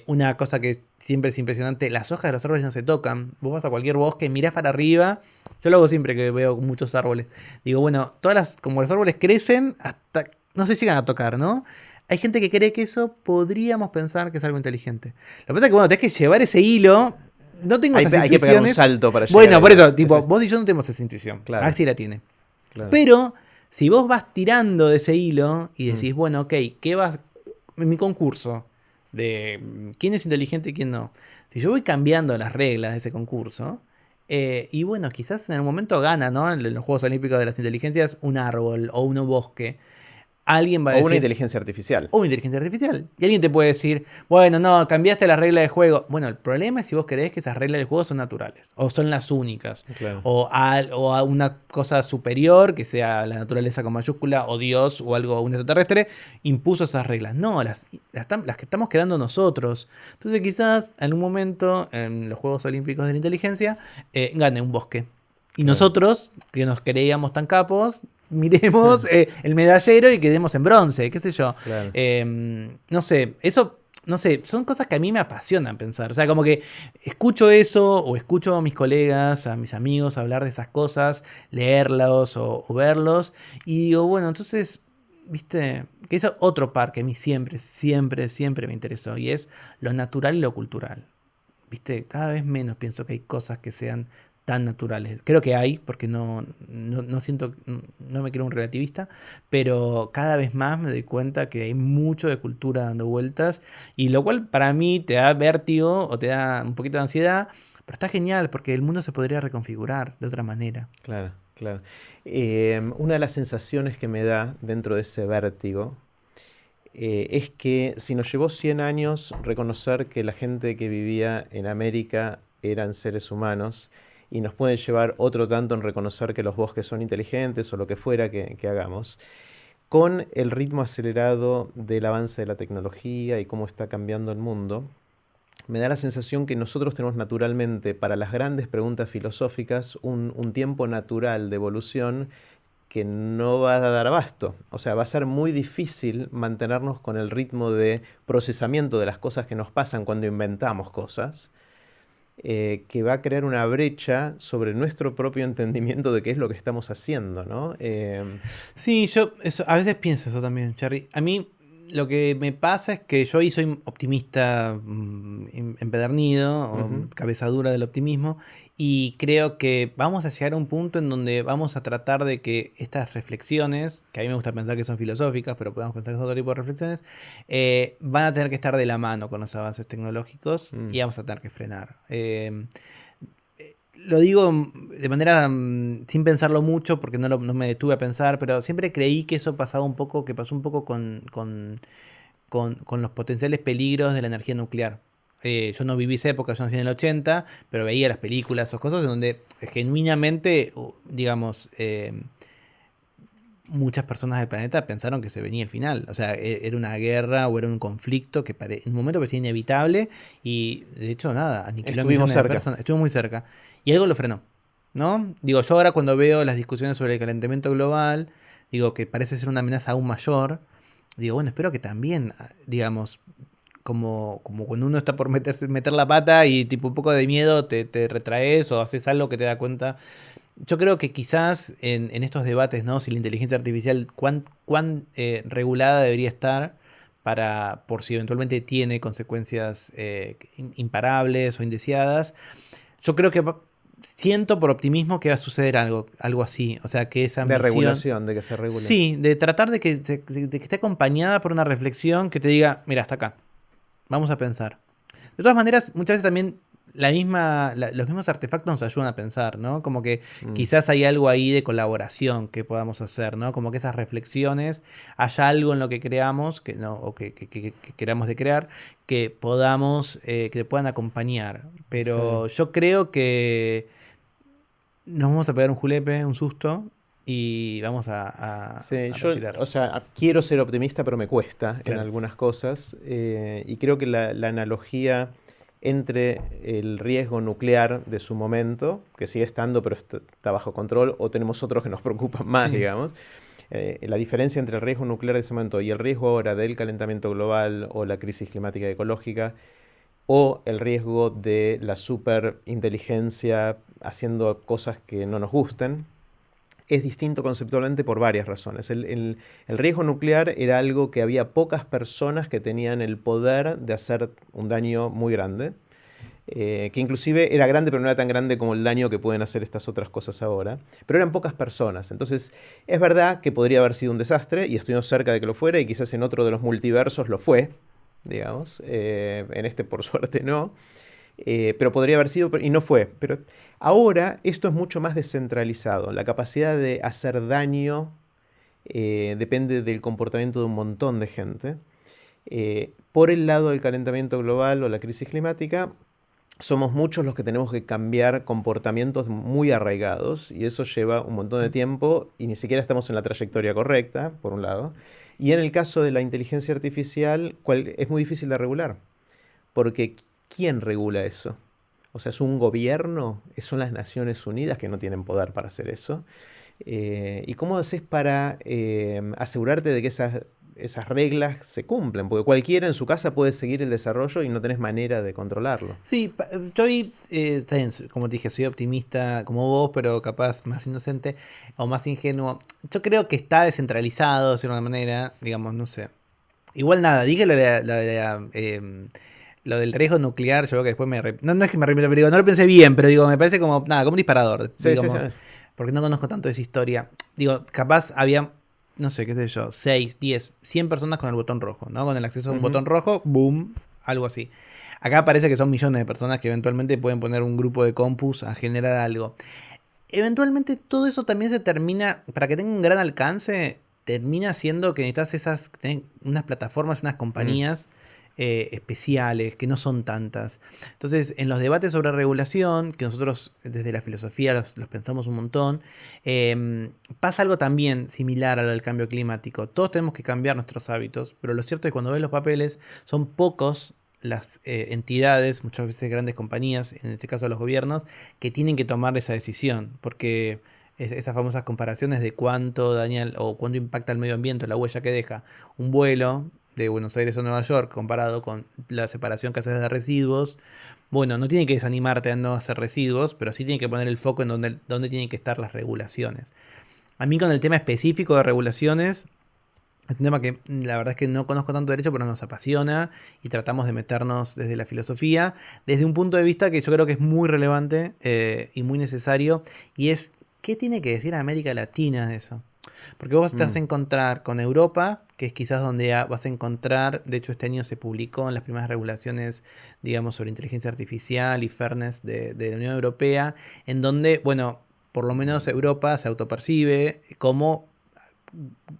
[SPEAKER 2] Una cosa que siempre es impresionante, las hojas de los árboles no se tocan. Vos vas a cualquier bosque, mirás para arriba. Yo lo hago siempre que veo muchos árboles. Digo, bueno, como los árboles crecen, hasta no se llegan a tocar, ¿no? Hay gente que cree que eso podríamos pensar que es algo inteligente. Lo que pasa es que, bueno, tenés que llevar ese hilo. No tengo esas intuiciones.
[SPEAKER 1] Hay que pegar un salto para llegar.
[SPEAKER 2] Bueno, por eso, tipo, vos y yo no tenemos esa intuición.
[SPEAKER 1] Claro.
[SPEAKER 2] Así la tiene.
[SPEAKER 1] Claro.
[SPEAKER 2] Pero si vos vas tirando de ese hilo y decís, bueno, ok, ¿qué vas en mi concurso de quién es inteligente y quién no? Si yo voy cambiando las reglas de ese concurso, y bueno, quizás en algún momento gana, ¿no? En los Juegos Olímpicos de las Inteligencias un árbol o un bosque. alguien va a
[SPEAKER 1] O
[SPEAKER 2] decir...
[SPEAKER 1] una inteligencia artificial.
[SPEAKER 2] O inteligencia artificial. Y alguien te puede decir, bueno, no, cambiaste las reglas de juego. Bueno, el problema es si vos creés que esas reglas del juego son naturales, o son las únicas,
[SPEAKER 1] Claro.
[SPEAKER 2] o a una cosa superior, que sea la naturaleza con mayúscula, o Dios, o algo, un extraterrestre, impuso esas reglas. No, las que estamos creando nosotros. Entonces quizás en un momento, en los Juegos Olímpicos de la Inteligencia, gane un bosque. Y
[SPEAKER 1] Claro.
[SPEAKER 2] nosotros, que nos creíamos tan capos, miremos el medallero y quedemos en bronce, qué sé yo.
[SPEAKER 1] Claro.
[SPEAKER 2] No sé, eso, no sé, son cosas que a mí me apasionan pensar. O sea, como que escucho eso o escucho a mis colegas, a mis amigos hablar de esas cosas, leerlos o verlos. Y digo, bueno, entonces, viste, que es otro par que a mí siempre, siempre, siempre me interesó. Y es lo natural y lo cultural. Viste, cada vez menos pienso que hay cosas que sean tan naturales. Creo que hay, porque no siento, no me creo un relativista, pero cada vez más me doy cuenta que hay mucho de cultura dando vueltas, y lo cual para mí te da vértigo o te da un poquito de ansiedad, pero está genial porque el mundo se podría reconfigurar de otra manera.
[SPEAKER 1] Claro, claro. Una de las sensaciones que me da dentro de ese vértigo es que si nos llevó 100 años reconocer que la gente que vivía en América eran seres humanos, y nos puede llevar otro tanto en reconocer que los bosques son inteligentes o lo que fuera que hagamos, con el ritmo acelerado del avance de la tecnología y cómo está cambiando el mundo, me da la sensación que nosotros tenemos naturalmente para las grandes preguntas filosóficas un tiempo natural de evolución que no va a dar abasto. O sea, va a ser muy difícil mantenernos con el ritmo de procesamiento de las cosas que nos pasan cuando inventamos cosas, que va a crear una brecha sobre nuestro propio entendimiento de qué es lo que estamos haciendo, ¿no?
[SPEAKER 2] Sí, yo a veces pienso eso también, Charlie. A mí lo que me pasa es que yo ahí soy optimista empedernido, o
[SPEAKER 1] Ujú.
[SPEAKER 2] cabeza dura del optimismo, y creo que vamos a llegar a un punto en donde vamos a tratar de que estas reflexiones, que a mí me gusta pensar que son filosóficas, pero podemos pensar que son otro tipo de reflexiones, van a tener que estar de la mano con los avances tecnológicos
[SPEAKER 1] Mm.
[SPEAKER 2] y vamos a tener que frenar. Lo digo de manera sin pensarlo mucho, porque no me detuve a pensar, pero siempre creí que eso pasaba un poco, que pasó un poco con los potenciales peligros de la energía nuclear. Yo no viví esa época, yo nací en el 80, pero veía las películas, esas cosas en donde genuinamente, digamos, muchas personas del planeta pensaron que se venía el final. O sea, era una guerra o era un conflicto que en un momento parecía inevitable, y de hecho, nada, aniquiló a
[SPEAKER 1] Estuvimos
[SPEAKER 2] millones de
[SPEAKER 1] cerca.
[SPEAKER 2] personas. Estuvo muy cerca. Y algo lo frenó, ¿no? Digo, yo ahora cuando veo las discusiones sobre el calentamiento global, digo que parece ser una amenaza aún mayor. Digo, bueno, espero que también, digamos, como cuando uno está por meter la pata y tipo un poco de miedo te retraes o haces algo que te da cuenta. Yo creo que quizás en estos debates, ¿no? Si la inteligencia artificial, cuán regulada debería estar por si eventualmente tiene consecuencias imparables o indeseadas. Yo creo que siento por optimismo que va a suceder algo así. O sea, que esa
[SPEAKER 1] De
[SPEAKER 2] ambición...
[SPEAKER 1] regulación, de que se regule.
[SPEAKER 2] Sí, de tratar de que esté acompañada por una reflexión que te diga, mira, hasta acá, vamos a pensar. De todas maneras, muchas veces también los mismos artefactos nos ayudan a pensar, ¿no? Como que
[SPEAKER 1] Mm.
[SPEAKER 2] quizás hay algo ahí de colaboración que podamos hacer, ¿no? Como que esas reflexiones, haya algo en lo que creamos, que no, o que queramos de crear, que podamos, que te puedan acompañar.
[SPEAKER 1] Sí.
[SPEAKER 2] Pero yo creo que nos vamos a pegar un julepe, un susto, y vamos
[SPEAKER 1] Sí,
[SPEAKER 2] a
[SPEAKER 1] yo,
[SPEAKER 2] retirar.
[SPEAKER 1] o sea, quiero ser optimista, pero me cuesta en
[SPEAKER 2] Claro.
[SPEAKER 1] algunas cosas. Y creo que la analogía entre el riesgo nuclear de su momento, que sigue estando, pero está bajo control, o tenemos otros que nos preocupan más,
[SPEAKER 2] Sí.
[SPEAKER 1] digamos. La diferencia entre el riesgo nuclear de ese momento y el riesgo ahora del calentamiento global o la crisis climática y ecológica, o el riesgo de la superinteligencia haciendo cosas que no nos gusten, es distinto conceptualmente por varias razones. El riesgo nuclear era algo que había pocas personas que tenían el poder de hacer un daño muy grande, que inclusive era grande, pero no era tan grande como el daño que pueden hacer estas otras cosas ahora, pero eran pocas personas. Entonces, es verdad que podría haber sido un desastre, y estuvimos cerca de que lo fuera, y quizás en otro de los multiversos lo fue, digamos, en este por suerte no. Pero podría haber sido, y no fue. Pero ahora esto es mucho más descentralizado. La capacidad de hacer daño depende del comportamiento de un montón de gente. Por el lado del calentamiento global o la crisis climática, somos muchos los que tenemos que cambiar comportamientos muy arraigados y eso lleva un montón de tiempo y ni siquiera estamos en la trayectoria correcta, por un lado. Y en el caso de la inteligencia artificial, es muy difícil de regular, porque ¿quién regula eso? O sea, ¿es un gobierno? ¿Son las Naciones Unidas que no tienen poder para hacer eso? ¿Y cómo haces para asegurarte de que esas reglas se cumplen? Porque cualquiera en su casa puede seguir el desarrollo y no tenés manera de controlarlo.
[SPEAKER 2] Sí, yo está bien, como te dije, soy optimista como vos, pero capaz más inocente o más ingenuo. Yo creo que está descentralizado de alguna manera, digamos, no sé. Igual nada, dije lo del riesgo nuclear, yo creo que después no es que me arrepiento, pero digo, no lo pensé bien, pero digo, me parece como, nada, como un disparador,
[SPEAKER 1] Sí,
[SPEAKER 2] digamos,
[SPEAKER 1] sí, sí.
[SPEAKER 2] porque no conozco tanto de esa historia. Digo, capaz había, no sé, qué sé yo, 6, 10, 100 personas con el botón rojo, ¿no? Con el acceso a un botón rojo, boom, algo así. Acá parece que son millones de personas que eventualmente pueden poner un grupo de compus a generar algo. Eventualmente todo eso también se termina, para que tenga un gran alcance, termina siendo que necesitas unas plataformas, unas compañías especiales, que no son tantas. Entonces, en los debates sobre regulación, que nosotros desde la filosofía los pensamos un montón, pasa algo también similar a lo del cambio climático. Todos tenemos que cambiar nuestros hábitos, pero lo cierto es que cuando ves los papeles, son pocos las entidades, muchas veces grandes compañías, en este caso los gobiernos, que tienen que tomar esa decisión, porque esas famosas comparaciones de cuánto daña o cuánto impacta el medio ambiente, la huella que deja un vuelo de Buenos Aires a Nueva York comparado con la separación que haces de residuos, bueno, no tiene que desanimarte a no hacer residuos, pero sí tiene que poner el foco en donde tienen que estar las regulaciones. A mí con el tema específico de regulaciones, es un tema que la verdad es que no conozco tanto derecho, pero nos apasiona y tratamos de meternos desde la filosofía, desde un punto de vista que yo creo que es muy relevante y muy necesario, y es qué tiene que decir América Latina de eso. Porque vos te vas a encontrar con Europa, que es quizás donde vas a encontrar, de hecho este año se publicó en las primeras regulaciones, digamos, sobre inteligencia artificial y fairness de la Unión Europea, en donde, bueno, por lo menos Europa se autopercibe como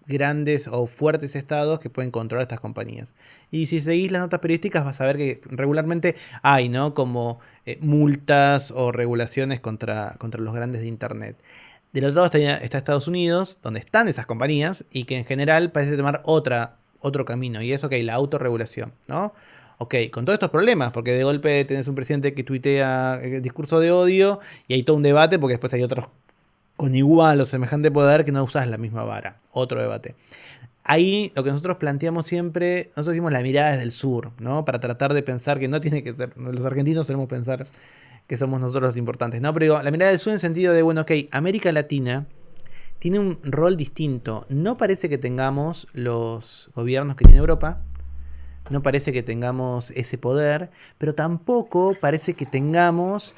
[SPEAKER 2] grandes o fuertes estados que pueden controlar estas compañías. Y si seguís las notas periodísticas vas a ver que regularmente hay, ¿no? Como multas o regulaciones contra los grandes de Internet. Del otro lado está Estados Unidos, donde están esas compañías y que en general parece tomar otro camino. Y es, ok, la autorregulación, ¿no? Ok, con todos estos problemas, porque de golpe tenés un presidente que tuitea discurso de odio y hay todo un debate porque después hay otros con igual o semejante poder que no usas la misma vara. Otro debate. Ahí lo que nosotros planteamos siempre, nosotros decimos la mirada desde el sur, ¿no? Para tratar de pensar que no tiene que ser, los argentinos solemos pensar que somos nosotros los importantes, ¿no? Pero digo, la mirada del sur en el sentido de, bueno, ok, América Latina tiene un rol distinto. No parece que tengamos los gobiernos que tiene Europa, no parece que tengamos ese poder, pero tampoco parece que tengamos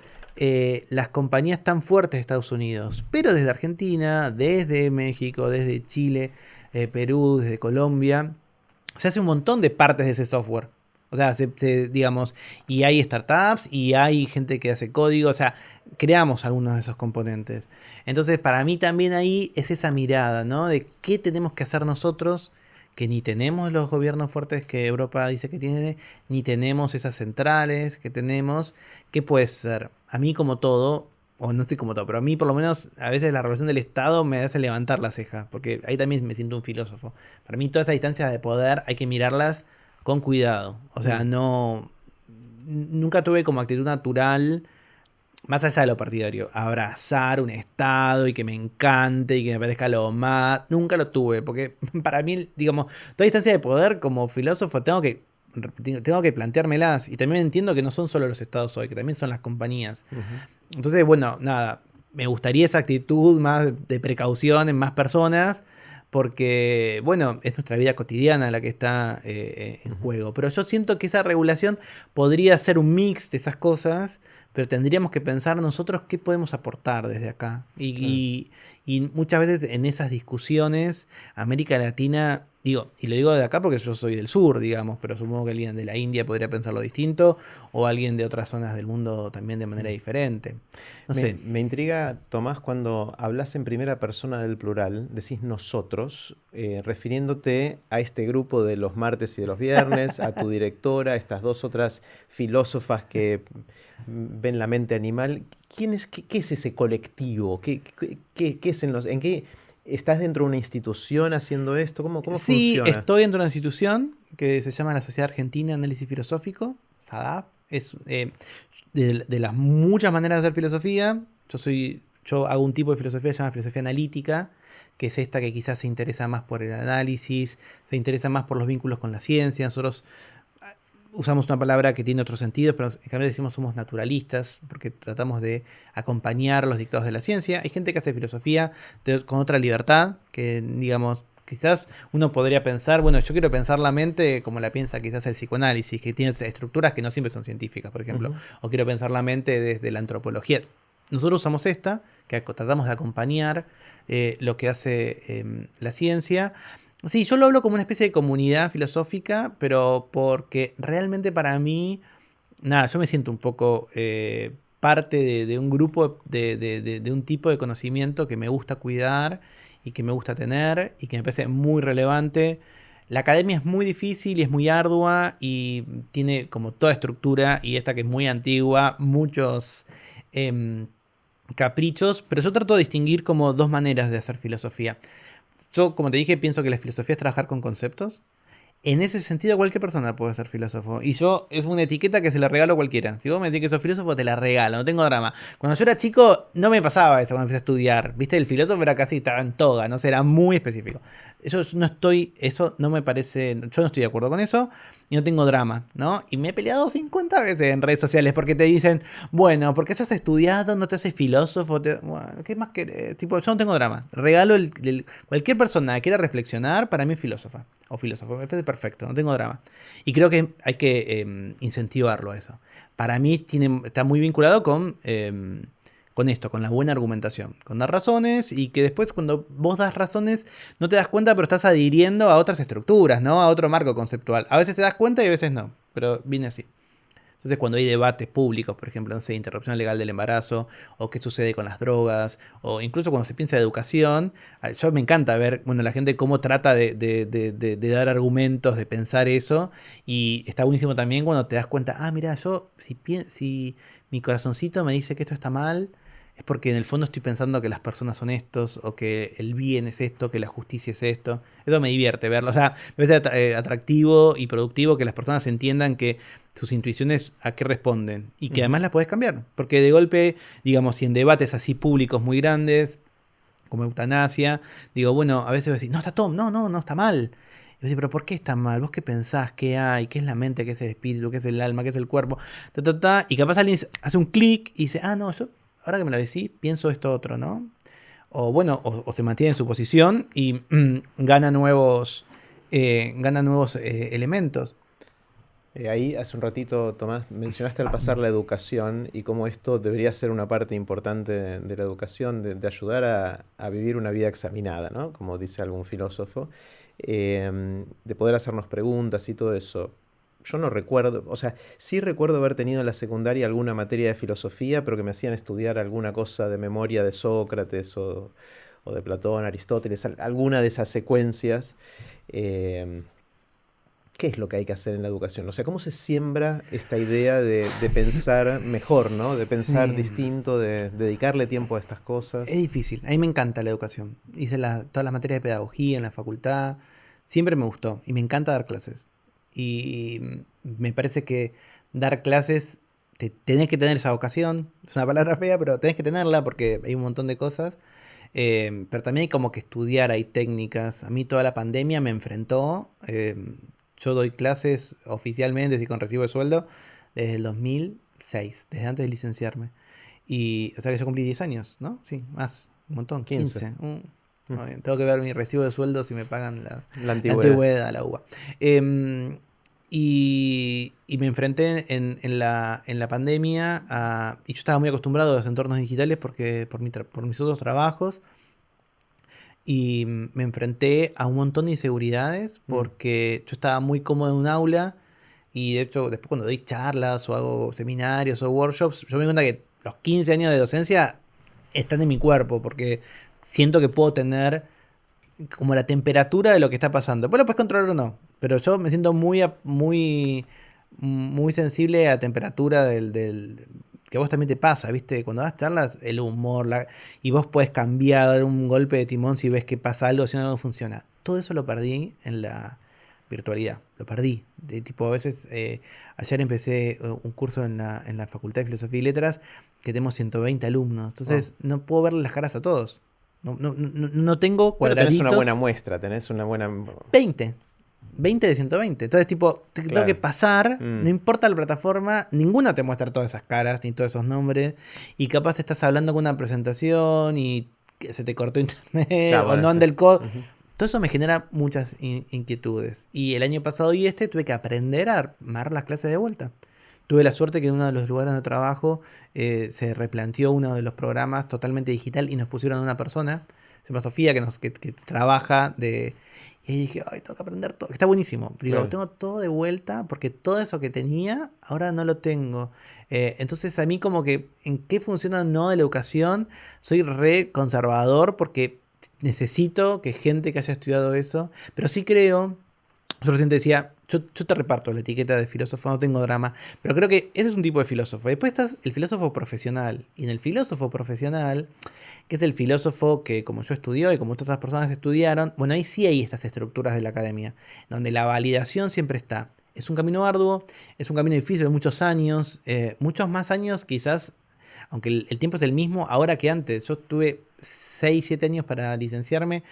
[SPEAKER 2] las compañías tan fuertes de Estados Unidos. Pero desde Argentina, desde México, desde Chile, Perú, desde Colombia, se hace un montón de partes de ese software. O sea, digamos, y hay startups y hay gente que hace código, o sea, creamos algunos de esos componentes. Entonces, para mí también ahí es esa mirada, ¿no? De qué tenemos que hacer nosotros, que ni tenemos los gobiernos fuertes que Europa dice que tiene, ni tenemos esas centrales que tenemos. ¿Qué puede ser? A mí como todo, o no sé como todo, pero a mí por lo menos a veces la relación del Estado me hace levantar la ceja, porque ahí también me siento un filósofo. Para mí todas esas distancias de poder hay que mirarlas con cuidado. O sea, nunca tuve como actitud natural, más allá de lo partidario, abrazar un Estado y que me encante y que me parezca lo más. Nunca lo tuve, porque para mí, digamos, toda distancia de poder como filósofo tengo que planteármelas. Y también entiendo que no son solo los Estados hoy, que también son las compañías. Entonces, bueno, nada, me gustaría esa actitud más de precaución en más personas, porque, bueno, es nuestra vida cotidiana la que está en juego. Pero yo siento que esa regulación podría ser un mix de esas cosas, pero tendríamos que pensar nosotros qué podemos aportar desde acá. Y muchas veces en esas discusiones, América Latina Digo, y lo digo de acá porque yo soy del sur, digamos, pero supongo que alguien de la India podría pensarlo distinto, o alguien de otras zonas del mundo también de manera diferente. No sé.
[SPEAKER 1] Me intriga, Tomás, cuando hablas en primera persona del plural, decís nosotros, refiriéndote a este grupo de los martes y de los viernes, a tu directora, a estas dos otras filósofas que ven la mente animal. ¿Qué es ese colectivo? ¿Qué es en qué estás dentro de una institución haciendo esto? ¿Cómo
[SPEAKER 2] Sí,
[SPEAKER 1] funciona?
[SPEAKER 2] estoy dentro de una institución que se llama la Sociedad Argentina de Análisis Filosófico, SADAF. Es de las muchas maneras de hacer filosofía. Yo hago un tipo de filosofía que se llama filosofía analítica, que es esta que quizás se interesa más por el análisis, se interesa más por los vínculos con la ciencia. Nosotros usamos una palabra que tiene otro sentido, pero en cambio decimos somos naturalistas, porque tratamos de acompañar los dictados de la ciencia. Hay gente que hace filosofía con otra libertad, que digamos, quizás uno podría pensar, bueno, yo quiero pensar la mente como la piensa quizás el psicoanálisis, que tiene estructuras que no siempre son científicas, por ejemplo,
[SPEAKER 1] Ujú.
[SPEAKER 2] o quiero pensar la mente desde la antropología. Nosotros usamos esta, que tratamos de acompañar lo que hace la ciencia. Sí, yo lo hablo como una especie de comunidad filosófica, pero porque realmente para mí, nada, yo me siento un poco parte de un grupo, de un tipo de conocimiento que me gusta cuidar y que me gusta tener y que me parece muy relevante. La academia es muy difícil y es muy ardua y tiene como toda estructura y esta que es muy antigua, muchos em, caprichos, pero yo trato de distinguir como dos maneras de hacer filosofía. Yo, como te dije, pienso que la filosofía es trabajar con conceptos. En ese sentido, cualquier persona puede ser filósofo. Y yo, es una etiqueta que se la regalo a cualquiera. Si vos me decís que sos filósofo, te la regalo, no tengo drama. Cuando yo era chico, no me pasaba eso cuando empecé a estudiar. Viste, el filósofo era casi, estaba en toga, no sé, era muy específico. Eso no me parece, yo no estoy de acuerdo con eso y no tengo drama, ¿no? Y me he peleado 50 veces en redes sociales porque te dicen, bueno, porque estás estudiado, no te haces filósofo, bueno, ¿qué más querés? Tipo, yo no tengo drama. Regalo cualquier persona que quiera reflexionar, para mí es filósofa o filósofo. Me parece perfecto, no tengo drama. Y creo que hay que incentivarlo a eso. Para mí está muy vinculado con esto, con la buena argumentación, con dar razones y que después cuando vos das razones no te das cuenta, pero estás adhiriendo a otras estructuras, ¿no? A otro marco conceptual. A veces te das cuenta y a veces no, pero viene así. Entonces, cuando hay debates públicos, por ejemplo, no sé, interrupción legal del embarazo, o qué sucede con las drogas, o incluso cuando se piensa de educación, yo me encanta ver, bueno, la gente cómo trata de dar argumentos, de pensar eso, y está buenísimo también cuando te das cuenta, ah, mira, yo, si mi corazoncito me dice que esto está mal, es porque en el fondo estoy pensando que las personas son estos, o que el bien es esto, que la justicia es esto. Eso me divierte verlo. O sea, me parece atractivo y productivo que las personas entiendan que sus intuiciones a qué responden y que
[SPEAKER 1] Ujú.
[SPEAKER 2] además las podés cambiar. Porque de golpe, digamos, si en debates así públicos muy grandes, como eutanasia, digo, bueno, a veces voy a decir, no, está Tom, no está mal. Y yo digo, pero ¿por qué está mal? ¿Vos qué pensás? ¿Qué hay? ¿Qué es la mente? ¿Qué es el espíritu? ¿Qué es el alma? ¿Qué es el cuerpo? Ta, ta, ta. Y capaz alguien hace un clic y dice, ah, no, yo, ahora que me lo decís, pienso esto otro, ¿no? O bueno, o se mantiene en su posición y gana nuevos elementos.
[SPEAKER 1] Ahí hace un ratito, Tomás, mencionaste al pasar la educación y cómo esto debería ser una parte importante de la educación, de ayudar a vivir una vida examinada, ¿no? Como dice algún filósofo, de poder hacernos preguntas y todo eso. Yo no recuerdo, o sea, sí recuerdo haber tenido en la secundaria alguna materia de filosofía, pero que me hacían estudiar alguna cosa de memoria de Sócrates o de Platón, Aristóteles, alguna de esas secuencias. em, ¿Qué es lo que hay que hacer en la educación? O sea, ¿cómo se siembra esta idea de pensar mejor, ¿no? De pensar
[SPEAKER 2] Sí.
[SPEAKER 1] distinto, de dedicarle tiempo a estas
[SPEAKER 2] Es
[SPEAKER 1] cosas.
[SPEAKER 2] difícil. A mí me encanta la educación. Hice todas las materias de pedagogía en la facultad. Siempre me gustó y me encanta dar clases. Y me parece que dar clases, tenés que tener esa vocación. Es una palabra fea, pero tenés que tenerla porque hay un montón de cosas. Pero también hay como que estudiar, hay técnicas. A mí toda la pandemia me enfrentó. Yo doy clases oficialmente, y con recibo de sueldo, desde el 2006, desde antes de licenciarme. Y, o sea que yo cumplí 10 años, ¿no? Sí, más, un montón,
[SPEAKER 1] 15.
[SPEAKER 2] 15.
[SPEAKER 1] Mm.
[SPEAKER 2] Muy bien. Tengo que ver mi recibo de sueldo si me pagan
[SPEAKER 1] La
[SPEAKER 2] la
[SPEAKER 1] antigüedad.
[SPEAKER 2] antigüedad, la UBA. Y me enfrenté en la pandemia y yo estaba muy acostumbrado a los entornos digitales porque por mis otros trabajos y me enfrenté a un montón de inseguridades porque yo estaba muy cómodo en un aula y de hecho después cuando doy charlas o hago seminarios o workshops, yo me doy cuenta que los 15 años de docencia están en mi cuerpo porque siento que puedo tener como la temperatura de lo que está pasando. Después lo puedes controlar o no, pero yo me siento muy sensible a la temperatura que a vos también te pasa, ¿viste? Cuando das charlas, el humor, y vos podés cambiar, dar un golpe de timón si ves que pasa algo, si algo no funciona. Todo eso lo perdí en la virtualidad, lo perdí. De tipo, a veces, ayer empecé un curso en la Facultad de Filosofía y Letras que tenemos 120 alumnos, entonces no puedo ver las caras a todos. No tengo
[SPEAKER 1] Pero
[SPEAKER 2] cuadraditos.
[SPEAKER 1] tenés una buena muestra, tenés una buena...
[SPEAKER 2] 20 de 120. Entonces, tipo, tengo que pasar, no importa la plataforma, ninguna te muestra todas esas caras ni todos esos nombres. Y capaz estás hablando con una presentación y se te cortó internet
[SPEAKER 1] Claro,
[SPEAKER 2] o
[SPEAKER 1] bueno,
[SPEAKER 2] no anda
[SPEAKER 1] sí.
[SPEAKER 2] el code. Todo eso me genera muchas inquietudes. Y el año pasado y tuve que aprender a armar las clases de vuelta. Tuve la suerte que en uno de los lugares de trabajo se replanteó uno de los programas totalmente digital y nos pusieron a una persona, se llama Sofía, que trabaja de... Y ahí dije, ay, tengo que aprender todo. Está buenísimo. Digo,
[SPEAKER 1] Claro.
[SPEAKER 2] tengo todo de vuelta porque todo eso que tenía, ahora no lo tengo. Entonces a mí como que en qué funciona no de la educación, soy re conservador porque necesito que gente que haya estudiado eso, pero sí creo... Yo recién te decía, yo te reparto la etiqueta de filósofo, no tengo drama, pero creo que ese es un tipo de filósofo. Después estás el filósofo profesional. Y en el filósofo profesional, que es el filósofo que como yo estudió y como otras personas estudiaron, bueno, ahí sí hay estas estructuras de la academia, donde la validación siempre está. Es un camino arduo, es un camino difícil de muchos años, muchos más años quizás, aunque el tiempo es el mismo ahora que antes. Yo tuve 6 7 años para licenciarme,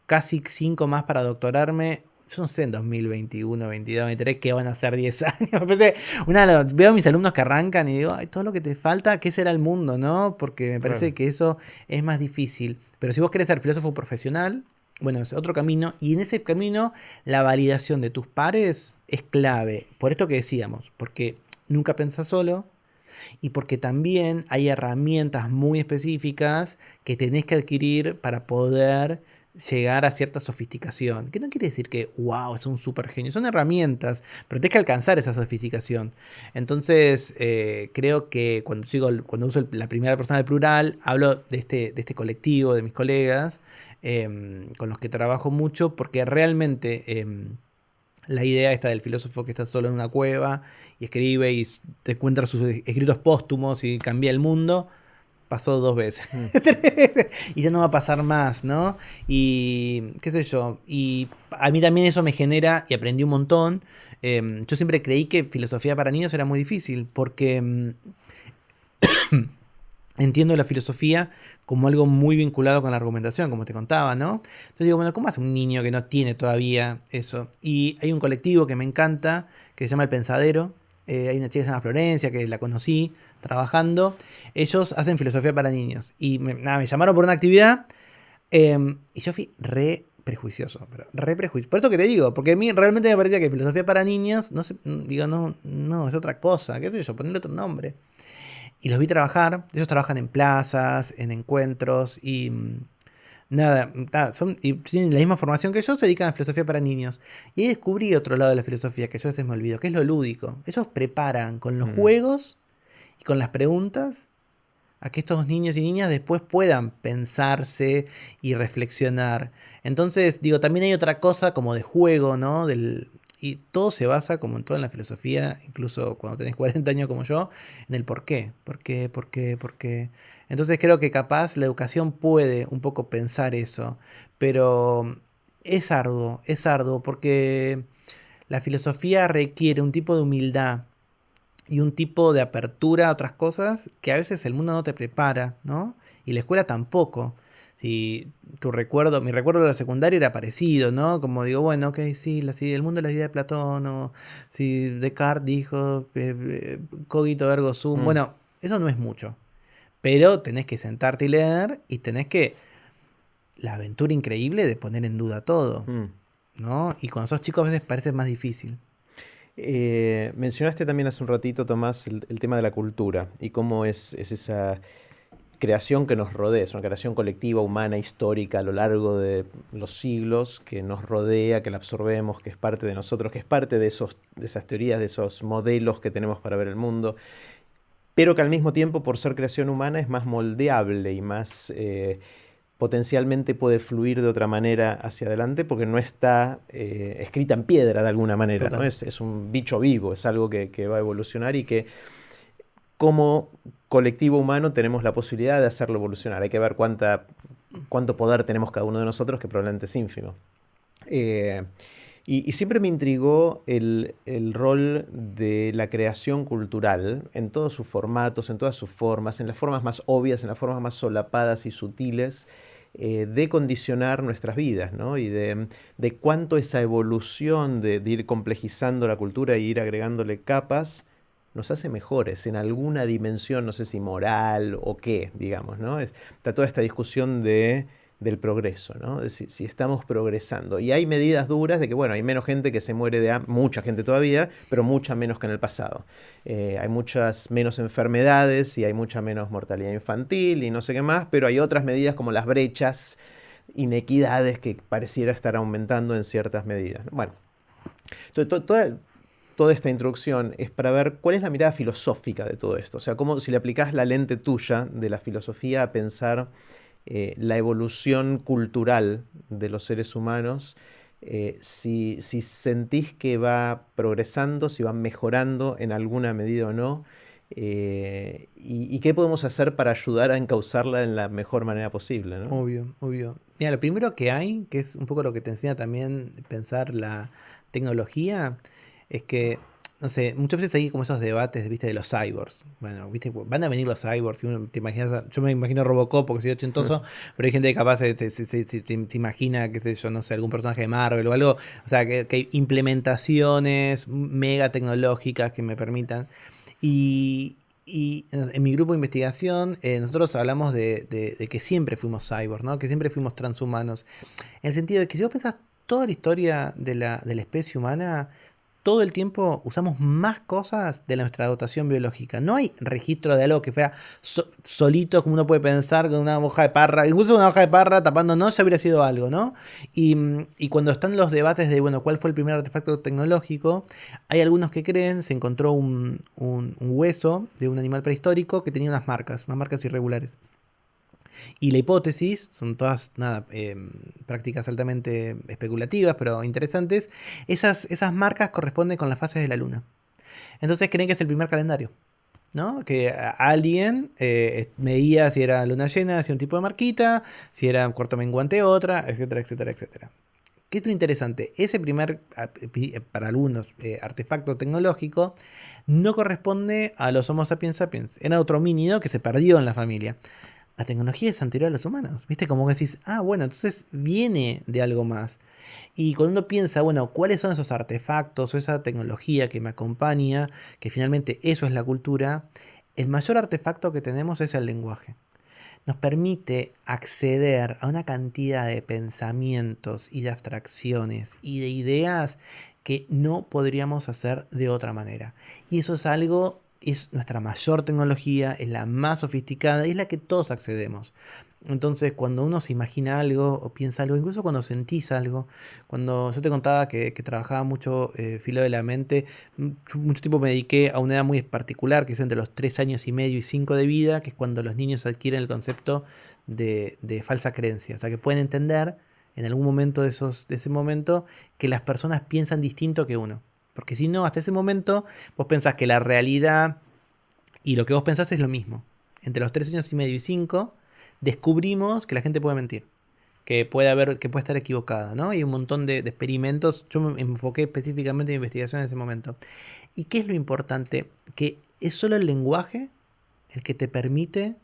[SPEAKER 2] casi 5 más para doctorarme. Yo no sé en 2021, 22, 23 qué van a ser 10 años. Veo a mis alumnos que arrancan y digo, ay, todo lo que te falta, ¿qué será el mundo? ¿No? Porque me parece
[SPEAKER 1] Claro.
[SPEAKER 2] que eso es más difícil. Pero si vos querés ser filósofo profesional, bueno, es otro camino. Y en ese camino, la validación de tus pares es clave. Por esto que decíamos, porque nunca pensás solo y porque también hay herramientas muy específicas que tenés que adquirir para poder llegar a cierta sofisticación. Que no quiere decir que, wow, es un super genio. Son herramientas, pero tenés que alcanzar esa sofisticación. Entonces, creo que cuando uso la primera persona del plural, hablo de este colectivo, de mis colegas, con los que trabajo mucho, porque realmente... la idea esta del filósofo que está solo en una cueva y escribe y te encuentra sus escritos póstumos y cambia el mundo, pasó 2 veces.
[SPEAKER 1] Mm.
[SPEAKER 2] Y ya no va a pasar más, ¿no? Y qué sé yo. Y a mí también eso me genera, y aprendí un montón. Yo siempre creí que filosofía para niños era muy difícil, porque entiendo la filosofía como algo muy vinculado con la argumentación, como te contaba, ¿no? Entonces digo, bueno, ¿cómo hace un niño que no tiene todavía eso? Y hay un colectivo que me encanta, que se llama El Pensadero. Hay una chica que se llama Florencia, que la conocí trabajando. Ellos hacen filosofía para niños. Y me llamaron por una actividad y yo fui re prejuicioso, pero re prejuicioso. Por esto que te digo, porque a mí realmente me parecía que filosofía para niños, no sé, digo, no, es otra cosa, qué sé yo, ponerle otro nombre. Y los vi trabajar, ellos trabajan en plazas, en encuentros y y tienen la misma formación que yo, se dedican a filosofía para niños. Y ahí descubrí otro lado de la filosofía que yo a veces me olvido, que es lo lúdico. Ellos preparan con los
[SPEAKER 1] Mm.
[SPEAKER 2] juegos y con las preguntas a que estos niños y niñas después puedan pensarse y reflexionar. Entonces, digo, también hay otra cosa como de juego, ¿no? Y todo se basa, como en toda la filosofía, incluso cuando tenés 40 años como yo, en el por qué, por qué, por qué, por qué. Entonces creo que capaz la educación puede un poco pensar eso, pero es arduo, porque la filosofía requiere un tipo de humildad y un tipo de apertura a otras cosas que a veces el mundo no te prepara, ¿no? Y la escuela tampoco. Si mi recuerdo de la secundaria era parecido, ¿no? Como digo, bueno, ok, sí, el mundo es la idea de Platón, o si Descartes dijo cogito ergo sum,
[SPEAKER 1] Mm.
[SPEAKER 2] bueno, eso no es mucho, pero tenés que sentarte y leer y tenés que la aventura increíble de poner en duda todo,
[SPEAKER 1] Mm.
[SPEAKER 2] ¿no? Y cuando sos chico a veces parece más difícil.
[SPEAKER 1] Mencionaste también hace un ratito, Tomás, el tema de la cultura y cómo es esa... creación que nos rodea, es una creación colectiva, humana, histórica, a lo largo de los siglos, que nos rodea, que la absorbemos, que es parte de nosotros, que es parte de esas teorías, de esos modelos que tenemos para ver el mundo, pero que al mismo tiempo, por ser creación humana, es más moldeable y más potencialmente puede fluir de otra manera hacia adelante porque no está escrita en piedra de alguna manera, ¿no? Es un bicho vivo, es algo que va a evolucionar y que como colectivo humano tenemos la posibilidad de hacerlo evolucionar. Hay que ver cuánto poder tenemos cada uno de nosotros, que probablemente es ínfimo. Y siempre me intrigó el rol de la creación cultural en todos sus formatos, en todas sus formas, en las formas más obvias, en las formas más solapadas y sutiles, de condicionar nuestras vidas, ¿no? Y de cuánto esa evolución de ir complejizando la cultura e ir agregándole capas nos hace mejores en alguna dimensión, no sé si moral o qué, digamos, ¿no? Está toda esta discusión del progreso, ¿no? De si estamos progresando. Y hay medidas duras de que, bueno, hay menos gente que se muere de hambre, mucha gente todavía, pero mucha menos que en el pasado. Hay muchas menos enfermedades y hay mucha menos mortalidad infantil y no sé qué más, pero hay otras medidas como las brechas, inequidades que pareciera estar aumentando en ciertas medidas. Bueno, toda esta introducción es para ver cuál es la mirada filosófica de todo esto. O sea, cómo si le aplicás la lente tuya de la filosofía a pensar la evolución cultural de los seres humanos, si sentís que va progresando, si va mejorando en alguna medida o no, y qué podemos hacer para ayudar a encauzarla en la mejor manera posible, ¿no?
[SPEAKER 2] Obvio, obvio. Mira, lo primero que hay, que es un poco lo que te enseña también pensar la tecnología, es que, no sé, muchas veces hay como esos debates, viste, de los cyborgs. Bueno, viste, van a venir los cyborgs, y uno te imaginas, yo me imagino Robocop porque soy ochentoso, pero hay gente que capaz se imagina, qué sé yo, no sé, algún personaje de Marvel o algo, o sea, que hay implementaciones mega tecnológicas que me permitan. Y en mi grupo de investigación, nosotros hablamos de que siempre fuimos cyborgs, ¿no? Que siempre fuimos transhumanos. En el sentido de que si vos pensás toda la historia de la especie humana, todo el tiempo usamos más cosas de nuestra dotación biológica. No hay registro de algo que fuera solito, como uno puede pensar, con una hoja de parra. Incluso una hoja de parra tapándonos ya hubiera sido algo, ¿no? Y cuando están los debates de, bueno, ¿cuál fue el primer artefacto tecnológico? Hay algunos que creen, se encontró un hueso de un animal prehistórico que tenía unas marcas irregulares. Y la hipótesis, son todas nada, prácticas altamente especulativas, pero interesantes, esas marcas corresponden con las fases de la luna. Entonces creen que es el primer calendario, ¿no? Que alguien medía si era luna llena, hacía un tipo de marquita, si era cuarto menguante otra, etcétera, etcétera, etcétera. ¿Qué es lo interesante? Ese primer, para algunos, artefacto tecnológico no corresponde a los Homo sapiens sapiens. Era otro homínido que se perdió en la familia. La tecnología es anterior a los humanos, ¿viste? Como que decís, bueno, entonces viene de algo más. Y cuando uno piensa, bueno, ¿cuáles son esos artefactos o esa tecnología que me acompaña? Que finalmente eso es la cultura. El mayor artefacto que tenemos es el lenguaje. Nos permite acceder a una cantidad de pensamientos y de abstracciones y de ideas que no podríamos hacer de otra manera. Y eso es algo, es nuestra mayor tecnología, es la más sofisticada y es la que todos accedemos. Entonces, cuando uno se imagina algo o piensa algo, incluso cuando sentís algo, cuando yo te contaba que trabajaba mucho filo de la mente, mucho tiempo me dediqué a una edad muy particular, que es entre los 3 años y medio y 5 de vida, que es cuando los niños adquieren el concepto de falsa creencia. O sea, que pueden entender en algún momento de ese momento que las personas piensan distinto que uno. Porque si no, hasta ese momento vos pensás que la realidad y lo que vos pensás es lo mismo. Entre los 3 años y medio y 5 descubrimos que la gente puede mentir, que puede estar equivocada, ¿no? Hay un montón de experimentos. Yo me enfoqué específicamente en investigación en ese momento. ¿Y qué es lo importante? Que es solo el lenguaje el que te permite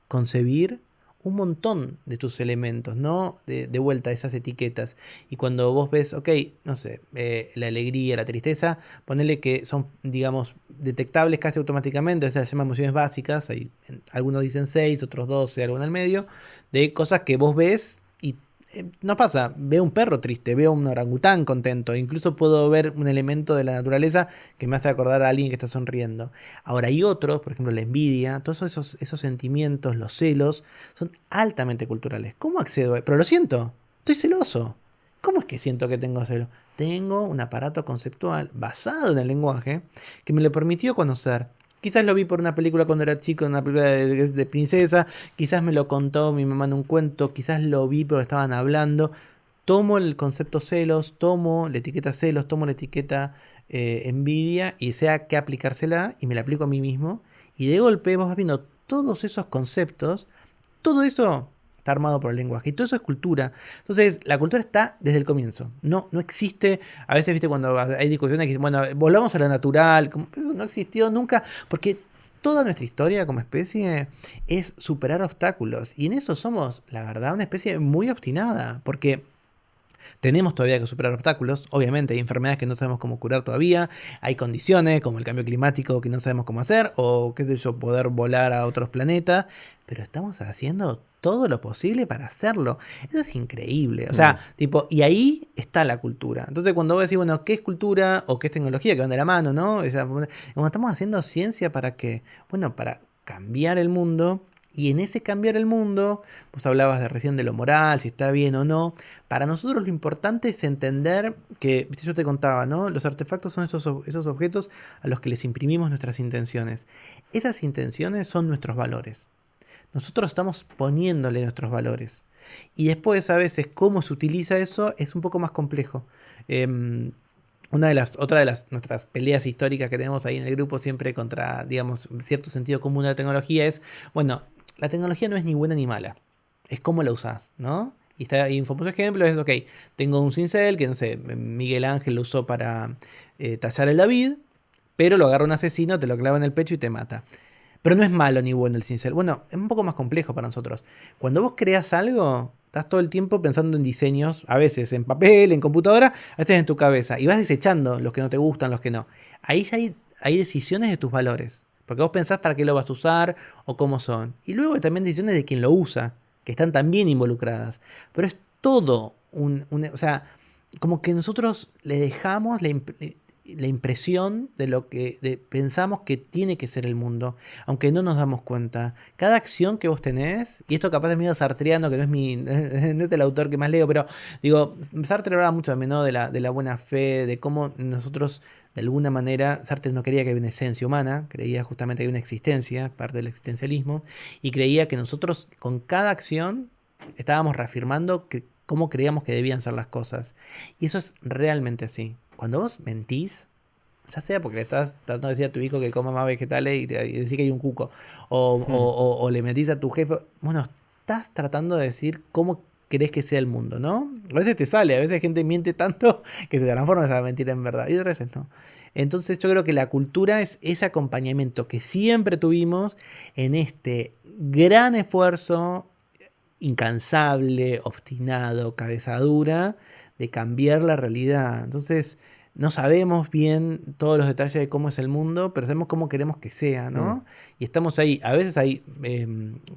[SPEAKER 2] concebir un montón de tus elementos, ¿no? De vuelta, esas etiquetas. Y cuando vos ves, ok, no sé, la alegría, la tristeza, ponele que son, digamos, detectables casi automáticamente, esas se llaman emociones básicas, algunos dicen 6, otros 12, algo en el medio, de cosas que vos ves y nos pasa, veo un perro triste, veo un orangután contento, incluso puedo ver un elemento de la naturaleza que me hace acordar a alguien que está sonriendo. Ahora hay otros, por ejemplo la envidia, todos esos sentimientos, los celos, son altamente culturales. ¿Cómo accedo? Pero lo siento, estoy celoso. ¿Cómo es que siento que tengo celos? Tengo un aparato conceptual basado en el lenguaje que me lo permitió conocer. Quizás lo vi por una película cuando era chico, una película de princesa, quizás me lo contó mi mamá en un cuento, quizás lo vi porque estaban hablando. Tomo el concepto celos, tomo la etiqueta celos, tomo la etiqueta envidia y sea que aplicársela y me la aplico a mí mismo. Y de golpe vos vas viendo todos esos conceptos, todo eso está armado por el lenguaje y todo eso es cultura. Entonces, la cultura está desde el comienzo. No existe, a veces, viste, cuando hay discusiones que dicen, bueno, volvamos a lo natural, como, eso no existió nunca, porque toda nuestra historia como especie es superar obstáculos. Y en eso somos, la verdad, una especie muy obstinada, porque tenemos todavía que superar obstáculos, obviamente hay enfermedades que no sabemos cómo curar todavía, hay condiciones como el cambio climático que no sabemos cómo hacer, o qué sé yo, poder volar a otros planetas, pero estamos haciendo todo lo posible para hacerlo. Eso es increíble. O sea, tipo, y ahí está la cultura. Entonces, cuando vos decís, bueno, ¿qué es cultura o qué es tecnología? Que van de la mano, ¿no? O sea, cuando estamos haciendo ciencia para qué, bueno, para cambiar el mundo. Y en ese cambiar el mundo, vos hablabas de recién de lo moral, si está bien o no. Para nosotros lo importante es entender que, viste, yo te contaba, ¿no? Los artefactos son esos objetos a los que les imprimimos nuestras intenciones. Esas intenciones son nuestros valores. Nosotros estamos poniéndole nuestros valores. Y después, a veces, cómo se utiliza eso es un poco más complejo. Otra de las nuestras peleas históricas que tenemos ahí en el grupo siempre contra, digamos, cierto sentido común de la tecnología es, bueno, la tecnología no es ni buena ni mala, es cómo la usás, ¿no? Y un famoso ejemplo es, ok, tengo un cincel que, no sé, Miguel Ángel lo usó para tallar el David, pero lo agarra un asesino, te lo clava en el pecho y te mata. Pero no es malo ni bueno el cincel. Bueno, es un poco más complejo para nosotros. Cuando vos creas algo, estás todo el tiempo pensando en diseños, a veces en papel, en computadora, a veces en tu cabeza, y vas desechando los que no te gustan, los que no. Ahí ya hay decisiones de tus valores. Porque vos pensás para qué lo vas a usar o cómo son. Y luego hay también decisiones de quien lo usa, que están también involucradas. Pero es todo o sea, como que nosotros le dejamos la impresión de lo que pensamos que tiene que ser el mundo, aunque no nos damos cuenta. Cada acción que vos tenés, y esto capaz es medio sartreano, que no es no es el autor que más leo, pero digo, Sartre hablaba mucho también, ¿no? de la buena fe, de cómo nosotros, de alguna manera, Sartre no creía que había una esencia humana, creía justamente que había una existencia, parte del existencialismo, y creía que nosotros con cada acción estábamos reafirmando cómo creíamos que debían ser las cosas. Y eso es realmente así. Cuando vos mentís, ya sea porque le estás tratando de decir a tu hijo que coma más vegetales y decir que hay un cuco, o le mentís a tu jefe, bueno, estás tratando de decir cómo querés que sea el mundo, ¿no? A veces te sale, a veces gente miente tanto que se transforma esa mentira en verdad, y de veces no. Entonces yo creo que la cultura es ese acompañamiento que siempre tuvimos en este gran esfuerzo incansable, obstinado, cabeza dura, de cambiar la realidad. Entonces, no sabemos bien todos los detalles de cómo es el mundo, pero sabemos cómo queremos que sea, ¿no? Y estamos ahí, a veces hay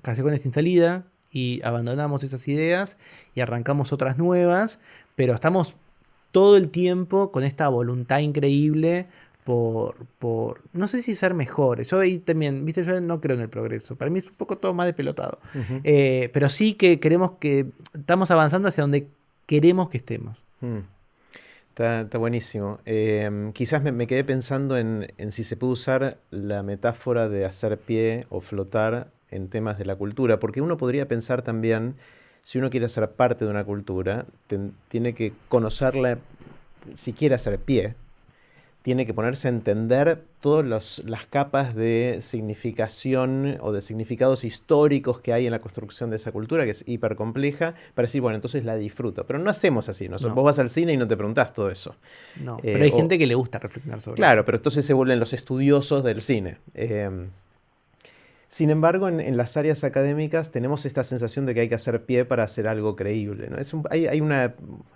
[SPEAKER 2] callejones sin salida y abandonamos esas ideas y arrancamos otras nuevas, pero estamos todo el tiempo con esta voluntad increíble no sé si ser mejores. Yo ahí también, viste, yo no creo en el progreso. Para mí es un poco todo más de pelotado. Pero sí que queremos que estamos avanzando hacia donde queremos que estemos.
[SPEAKER 1] Está buenísimo. Quizás me quedé pensando en si se puede usar la metáfora de hacer pie o flotar en temas de la cultura, porque uno podría pensar también, si uno quiere ser parte de una cultura, tiene que conocerla, si quiere hacer pie, tiene que ponerse a entender todas las capas de significación o de significados históricos que hay en la construcción de esa cultura, que es hiper compleja, para decir, bueno, entonces la disfruto. Pero no hacemos así.
[SPEAKER 2] No.
[SPEAKER 1] Vos vas al cine y no te preguntás todo eso.
[SPEAKER 2] No, pero hay gente que le gusta reflexionar sobre eso.
[SPEAKER 1] Claro, pero entonces se vuelven los estudiosos del cine. Sin embargo, en las áreas académicas tenemos esta sensación de que hay que hacer pie para hacer algo creíble, ¿no? Hay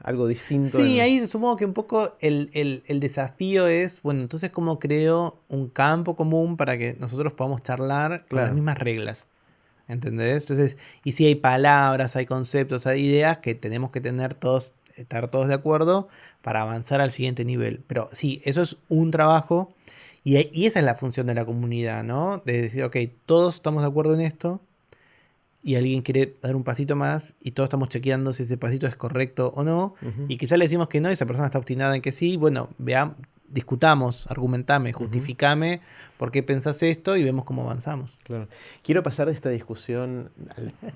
[SPEAKER 1] algo distinto.
[SPEAKER 2] Sí, ahí supongo que un poco el desafío es, bueno, entonces cómo creo un campo común para que nosotros podamos charlar con las mismas reglas. ¿entendés? Entonces, y si hay palabras, hay conceptos, hay ideas que tenemos que tener todos, estar todos de acuerdo para avanzar al siguiente nivel. Pero sí, eso es un trabajo y esa es la función de la comunidad, ¿no? De decir, ok, todos estamos de acuerdo en esto y alguien quiere dar un pasito más y todos estamos chequeando si ese pasito es correcto o no.
[SPEAKER 1] Ujú,
[SPEAKER 2] Y quizás le decimos que no y esa persona está obstinada en que sí. Bueno, veamos, discutamos, argumentame,
[SPEAKER 1] ujú.
[SPEAKER 2] justificame por qué pensás esto y vemos cómo avanzamos.
[SPEAKER 1] Claro. Quiero pasar de esta discusión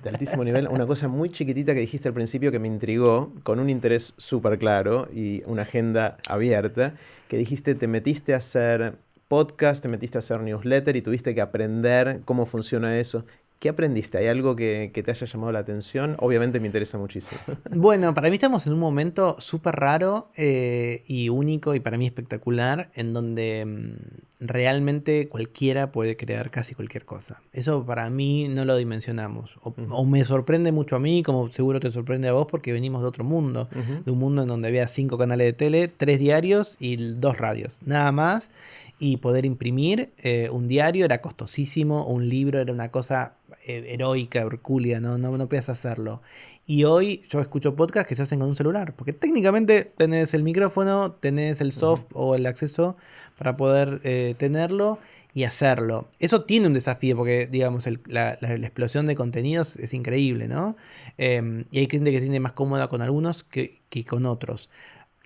[SPEAKER 1] de altísimo nivel a una cosa muy chiquitita que dijiste al principio que me intrigó, con un interés súper claro y una agenda abierta, que dijiste te metiste a hacer podcast, te metiste a hacer newsletter y tuviste que aprender cómo funciona eso. ¿Qué aprendiste? ¿Hay algo que te haya llamado la atención? Obviamente me interesa muchísimo.
[SPEAKER 2] Bueno, para mí estamos en un momento súper raro y único y para mí espectacular en donde realmente cualquiera puede crear casi cualquier cosa. Eso para mí no lo dimensionamos.
[SPEAKER 1] Ujú,
[SPEAKER 2] O me sorprende mucho a mí, como seguro te sorprende a vos, porque venimos de otro mundo.
[SPEAKER 1] ujú,
[SPEAKER 2] De un mundo en donde había 5 canales de tele, 3 diarios y 2 radios. Nada más. Y poder imprimir un diario era costosísimo, un libro era una cosa heroica, hercúlea, no podías hacerlo. Y hoy yo escucho podcasts que se hacen con un celular, porque técnicamente tenés el micrófono, tenés el
[SPEAKER 1] ujú.
[SPEAKER 2] soft o el acceso para poder tenerlo y hacerlo. Eso tiene un desafío, porque digamos, la explosión de contenidos es increíble, ¿no? Y hay gente que se siente más cómoda con algunos que con otros.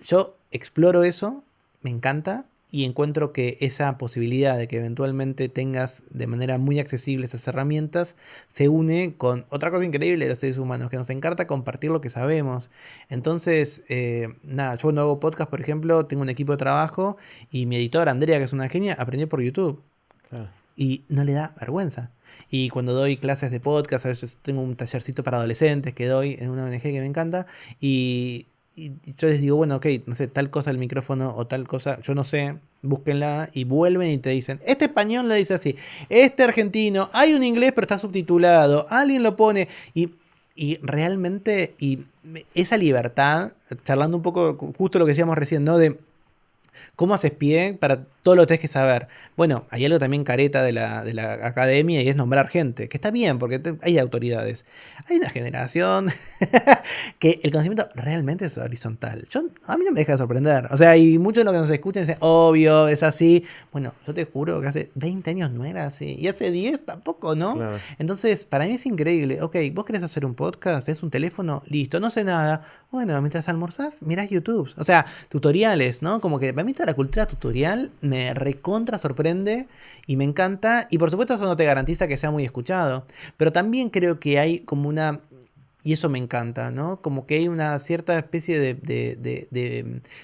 [SPEAKER 2] Yo exploro eso, me encanta, y encuentro que esa posibilidad de que eventualmente tengas de manera muy accesible esas herramientas se une con otra cosa increíble de los seres humanos, que nos encanta compartir lo que sabemos. Entonces, nada, yo cuando hago podcast, por ejemplo, tengo un equipo de trabajo y mi editora, Andrea, que es una genia, aprendió por YouTube
[SPEAKER 1] Claro.
[SPEAKER 2] y no le da vergüenza. Y cuando doy clases de podcast, a veces tengo un tallercito para adolescentes que doy en una ONG que me encanta, y yo les digo, bueno, ok, no sé, tal cosa el micrófono o tal cosa, yo no sé, búsquenla y vuelven y te dicen, este español le dice así, este argentino, hay un inglés pero está subtitulado, alguien lo pone y realmente, esa libertad, charlando un poco justo lo que decíamos recién, ¿no? De ¿cómo haces pie para todo lo que tenés que saber? Bueno, hay algo también careta de la academia y es nombrar gente, que está bien porque hay autoridades. Hay una generación que el conocimiento realmente es horizontal. A mí no me deja de sorprender. O sea, y muchos de los que nos escuchan dicen, obvio, es así. Bueno, yo te juro que hace 20 años no era así. Y hace 10 tampoco, ¿no?
[SPEAKER 1] Claro.
[SPEAKER 2] Entonces, para mí es increíble. Ok, vos querés hacer un podcast, es un teléfono, listo, no sé nada. Bueno, mientras almorzás, mirás YouTube. O sea, tutoriales, ¿no? Como que para mí toda la cultura tutorial me recontra sorprende y me encanta. Y por supuesto eso no te garantiza que sea muy escuchado. Pero también creo que hay como una... Y eso me encanta, ¿no? Como que hay una cierta especie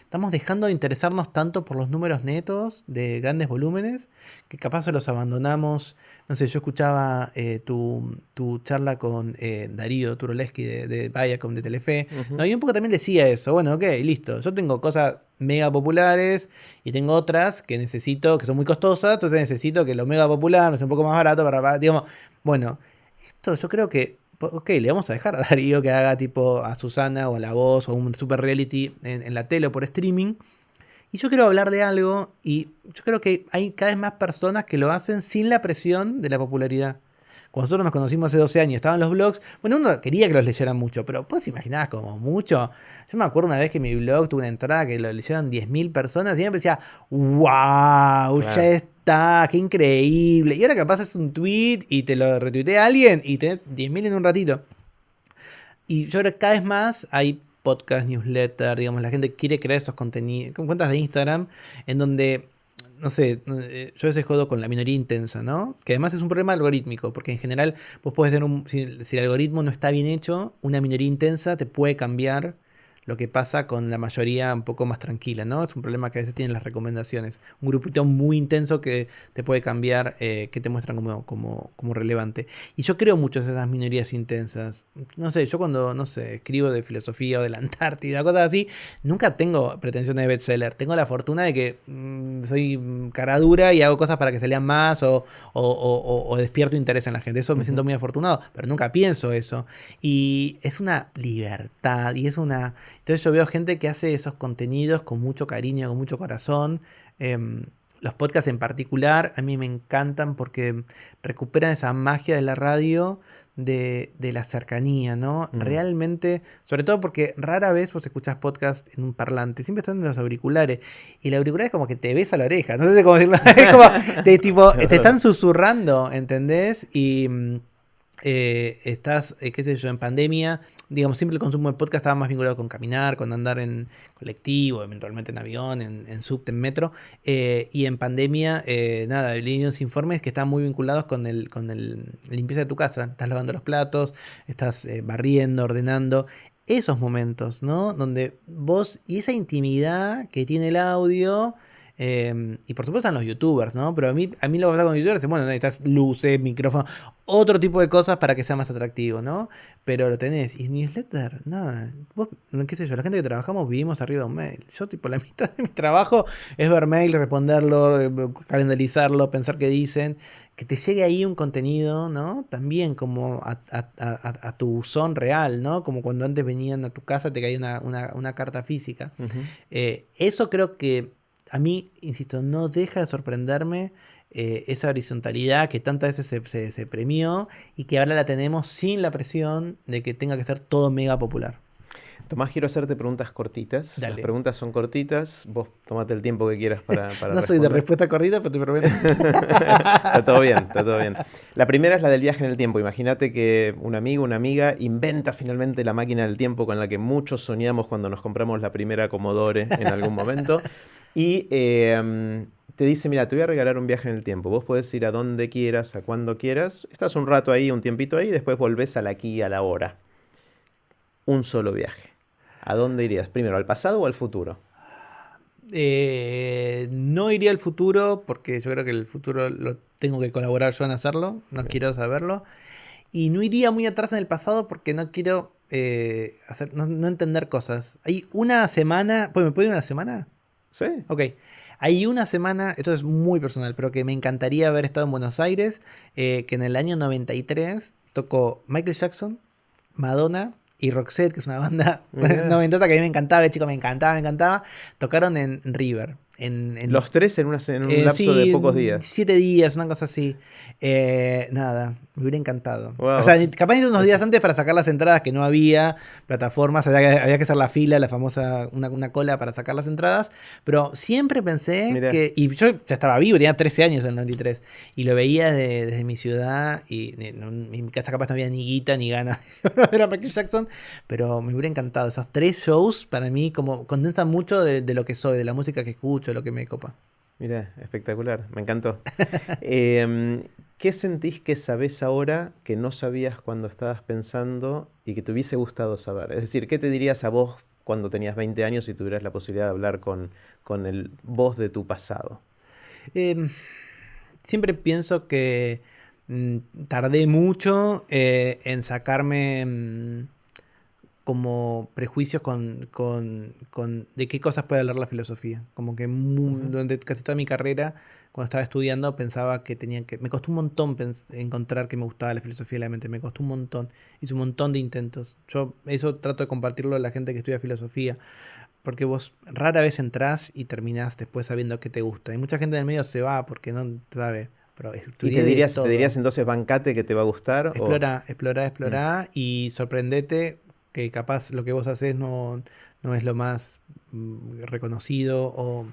[SPEAKER 2] estamos dejando de interesarnos tanto por los números netos de grandes volúmenes, que capaz se los abandonamos. No sé, yo escuchaba tu charla con Darío Turoleski de Viacom, de Telefe,
[SPEAKER 1] Ujú.
[SPEAKER 2] ¿no? Y un poco también decía eso. Bueno, ok, listo. Yo tengo cosas mega populares y tengo otras que necesito, que son muy costosas, entonces necesito que lo mega popular me sea un poco más barato para, digamos, bueno, esto yo creo que, ok, le vamos a dejar a Darío que haga tipo a Susana o a La Voz o un super reality en la tele o por streaming. Y yo quiero hablar de algo y yo creo que hay cada vez más personas que lo hacen sin la presión de la popularidad. Cuando nosotros nos conocimos hace 12 años, estaban los blogs, bueno, uno quería que los leyeran mucho, pero vos imaginabas como mucho. Yo me acuerdo una vez que mi blog tuvo una entrada que lo leyeron 10.000 personas y yo me decía, wow, ya
[SPEAKER 1] Claro.
[SPEAKER 2] está, qué increíble. Y ahora capaz es un tweet y te lo retuitea alguien y tenés 10.000 en un ratito. Y yo creo que cada vez más hay podcast, newsletter, digamos, la gente quiere crear esos contenidos, con cuentas de Instagram, en donde, no sé, yo a veces jodo con la minoría intensa, ¿no? Que además es un problema algorítmico, porque en general vos podés tener si el algoritmo no está bien hecho, una minoría intensa te puede cambiar lo que pasa con la mayoría un poco más tranquila, ¿no? Es un problema que a veces tienen las recomendaciones. Un grupito muy intenso que te puede cambiar, que te muestran como relevante. Y yo creo mucho en esas minorías intensas. No sé, yo cuando, no sé, escribo de filosofía o de la Antártida, cosas así, nunca tengo pretensiones de bestseller. Tengo la fortuna de que soy cara dura y hago cosas para que se lean más o despierto interés en la gente. Eso me siento
[SPEAKER 1] Ujú.
[SPEAKER 2] muy afortunado, pero nunca pienso eso. Y es una libertad y es una... Entonces yo veo gente que hace esos contenidos con mucho cariño, con mucho corazón. Los podcasts en particular a mí me encantan porque recuperan esa magia de la radio de la cercanía, ¿no? Realmente, sobre todo porque rara vez vos escuchás podcast en un parlante, siempre están en los auriculares y el auricular es como que te besa la oreja, no sé cómo decirlo, es como te están susurrando, ¿entendés? Y estás, qué sé yo, en pandemia, digamos, siempre el consumo de podcast estaba más vinculado con caminar, con andar en colectivo, eventualmente en avión, en subte, en metro, y en pandemia, nada, leí unos informes que están muy vinculados con la limpieza de tu casa, estás lavando los platos, estás barriendo, ordenando, esos momentos, ¿no? Donde vos, y esa intimidad que tiene el audio, y por supuesto están los youtubers, ¿no? Pero a mí lo que pasa con los youtubers es, bueno, necesitas luces, micrófono, otro tipo de cosas para que sea más atractivo, ¿no? Pero lo tenés. Y newsletter, nada. Vos, qué sé yo, la gente que trabajamos vivimos arriba de un mail. Yo, tipo, la mitad de mi trabajo es ver mail, responderlo, calendarizarlo, pensar qué dicen. Que te llegue ahí un contenido, ¿no? También como a tu buzón real, ¿no? Como cuando antes venían a tu casa te caía una carta física. Eso creo que a mí, insisto, no deja de sorprenderme esa horizontalidad que tantas veces se premió y que ahora la tenemos sin la presión de que tenga que ser todo mega popular.
[SPEAKER 1] Tomás, quiero hacerte preguntas cortitas.
[SPEAKER 2] Dale.
[SPEAKER 1] Las preguntas son cortitas. Vos tomate el tiempo que quieras para
[SPEAKER 2] No
[SPEAKER 1] responder.
[SPEAKER 2] soy de respuesta cortita, pero te prometo.
[SPEAKER 1] Está todo bien, está todo bien. La primera es la del viaje en el tiempo. Imagínate que un amigo, una amiga inventa finalmente la máquina del tiempo con la que muchos soñamos cuando nos compramos la primera Commodore en algún momento. Y te dice, mira, te voy a regalar un viaje en el tiempo. Vos podés ir a donde quieras, a cuando quieras. Estás un rato ahí, un tiempito ahí, y después volvés al aquí y a la hora. Un solo viaje. ¿A dónde irías? ¿Primero, al pasado o al futuro?
[SPEAKER 2] No iría al futuro porque yo creo que el futuro lo tengo que colaborar yo en hacerlo. No
[SPEAKER 1] Bien.
[SPEAKER 2] quiero saberlo. Y no iría muy atrás en el pasado porque no quiero no entender cosas. Hay una semana. Pues, ¿me puede ir una semana?
[SPEAKER 1] Sí.
[SPEAKER 2] Ok. Hay una semana, esto es muy personal, pero que me encantaría haber estado en Buenos Aires, que en el año 93 tocó Michael Jackson, Madonna y Roxette, que es una banda
[SPEAKER 1] Mirá.
[SPEAKER 2] noventosa que a mí me encantaba, de chico me encantaba, me encantaba. Tocaron en River.
[SPEAKER 1] Los tres en un lapso de
[SPEAKER 2] Sí,
[SPEAKER 1] pocos días.
[SPEAKER 2] 7 días, una cosa así. Nada, me hubiera encantado.
[SPEAKER 1] Wow.
[SPEAKER 2] O sea, capaz de unos días antes para sacar las entradas que no había plataformas, había que hacer la fila, la famosa, una cola para sacar las entradas. Pero siempre pensé
[SPEAKER 1] Mirá.
[SPEAKER 2] que. Y yo ya estaba vivo, tenía 13 años en el 93. Y lo veía desde mi ciudad. Y en mi casa capaz no había ni guita ni ganas de ver a Michael Jackson. Pero me hubiera encantado. Esos 3 shows para mí como condensan mucho de lo que soy, de la música que escucho, de lo que me copa.
[SPEAKER 1] Mira, espectacular, me encantó. ¿Qué sentís que sabés ahora que no sabías cuando estabas pensando y que te hubiese gustado saber? Es decir, ¿qué te dirías a vos cuando tenías 20 años si tuvieras la posibilidad de hablar con el vos de tu pasado?
[SPEAKER 2] Eh, Siempre pienso que tardé mucho en sacarme como prejuicios con de qué cosas puede hablar la filosofía. Como que
[SPEAKER 1] Ujú.
[SPEAKER 2] durante casi toda mi carrera, cuando estaba estudiando, pensaba que tenía que. Me costó un montón encontrar que me gustaba la filosofía de la mente. Me costó un montón. Hice un montón de intentos. Yo eso trato de compartirlo a la gente que estudia filosofía. Porque vos rara vez entrás y terminás después sabiendo que te gusta. Y mucha gente en el medio se va porque no sabe. Pero
[SPEAKER 1] ¿Y
[SPEAKER 2] estudié de
[SPEAKER 1] te dirías
[SPEAKER 2] todo.
[SPEAKER 1] entonces bancate que te va a gustar? O...
[SPEAKER 2] Explora, explora,
[SPEAKER 1] Mm,
[SPEAKER 2] explora y sorprendete que capaz lo que vos haces no es lo más reconocido o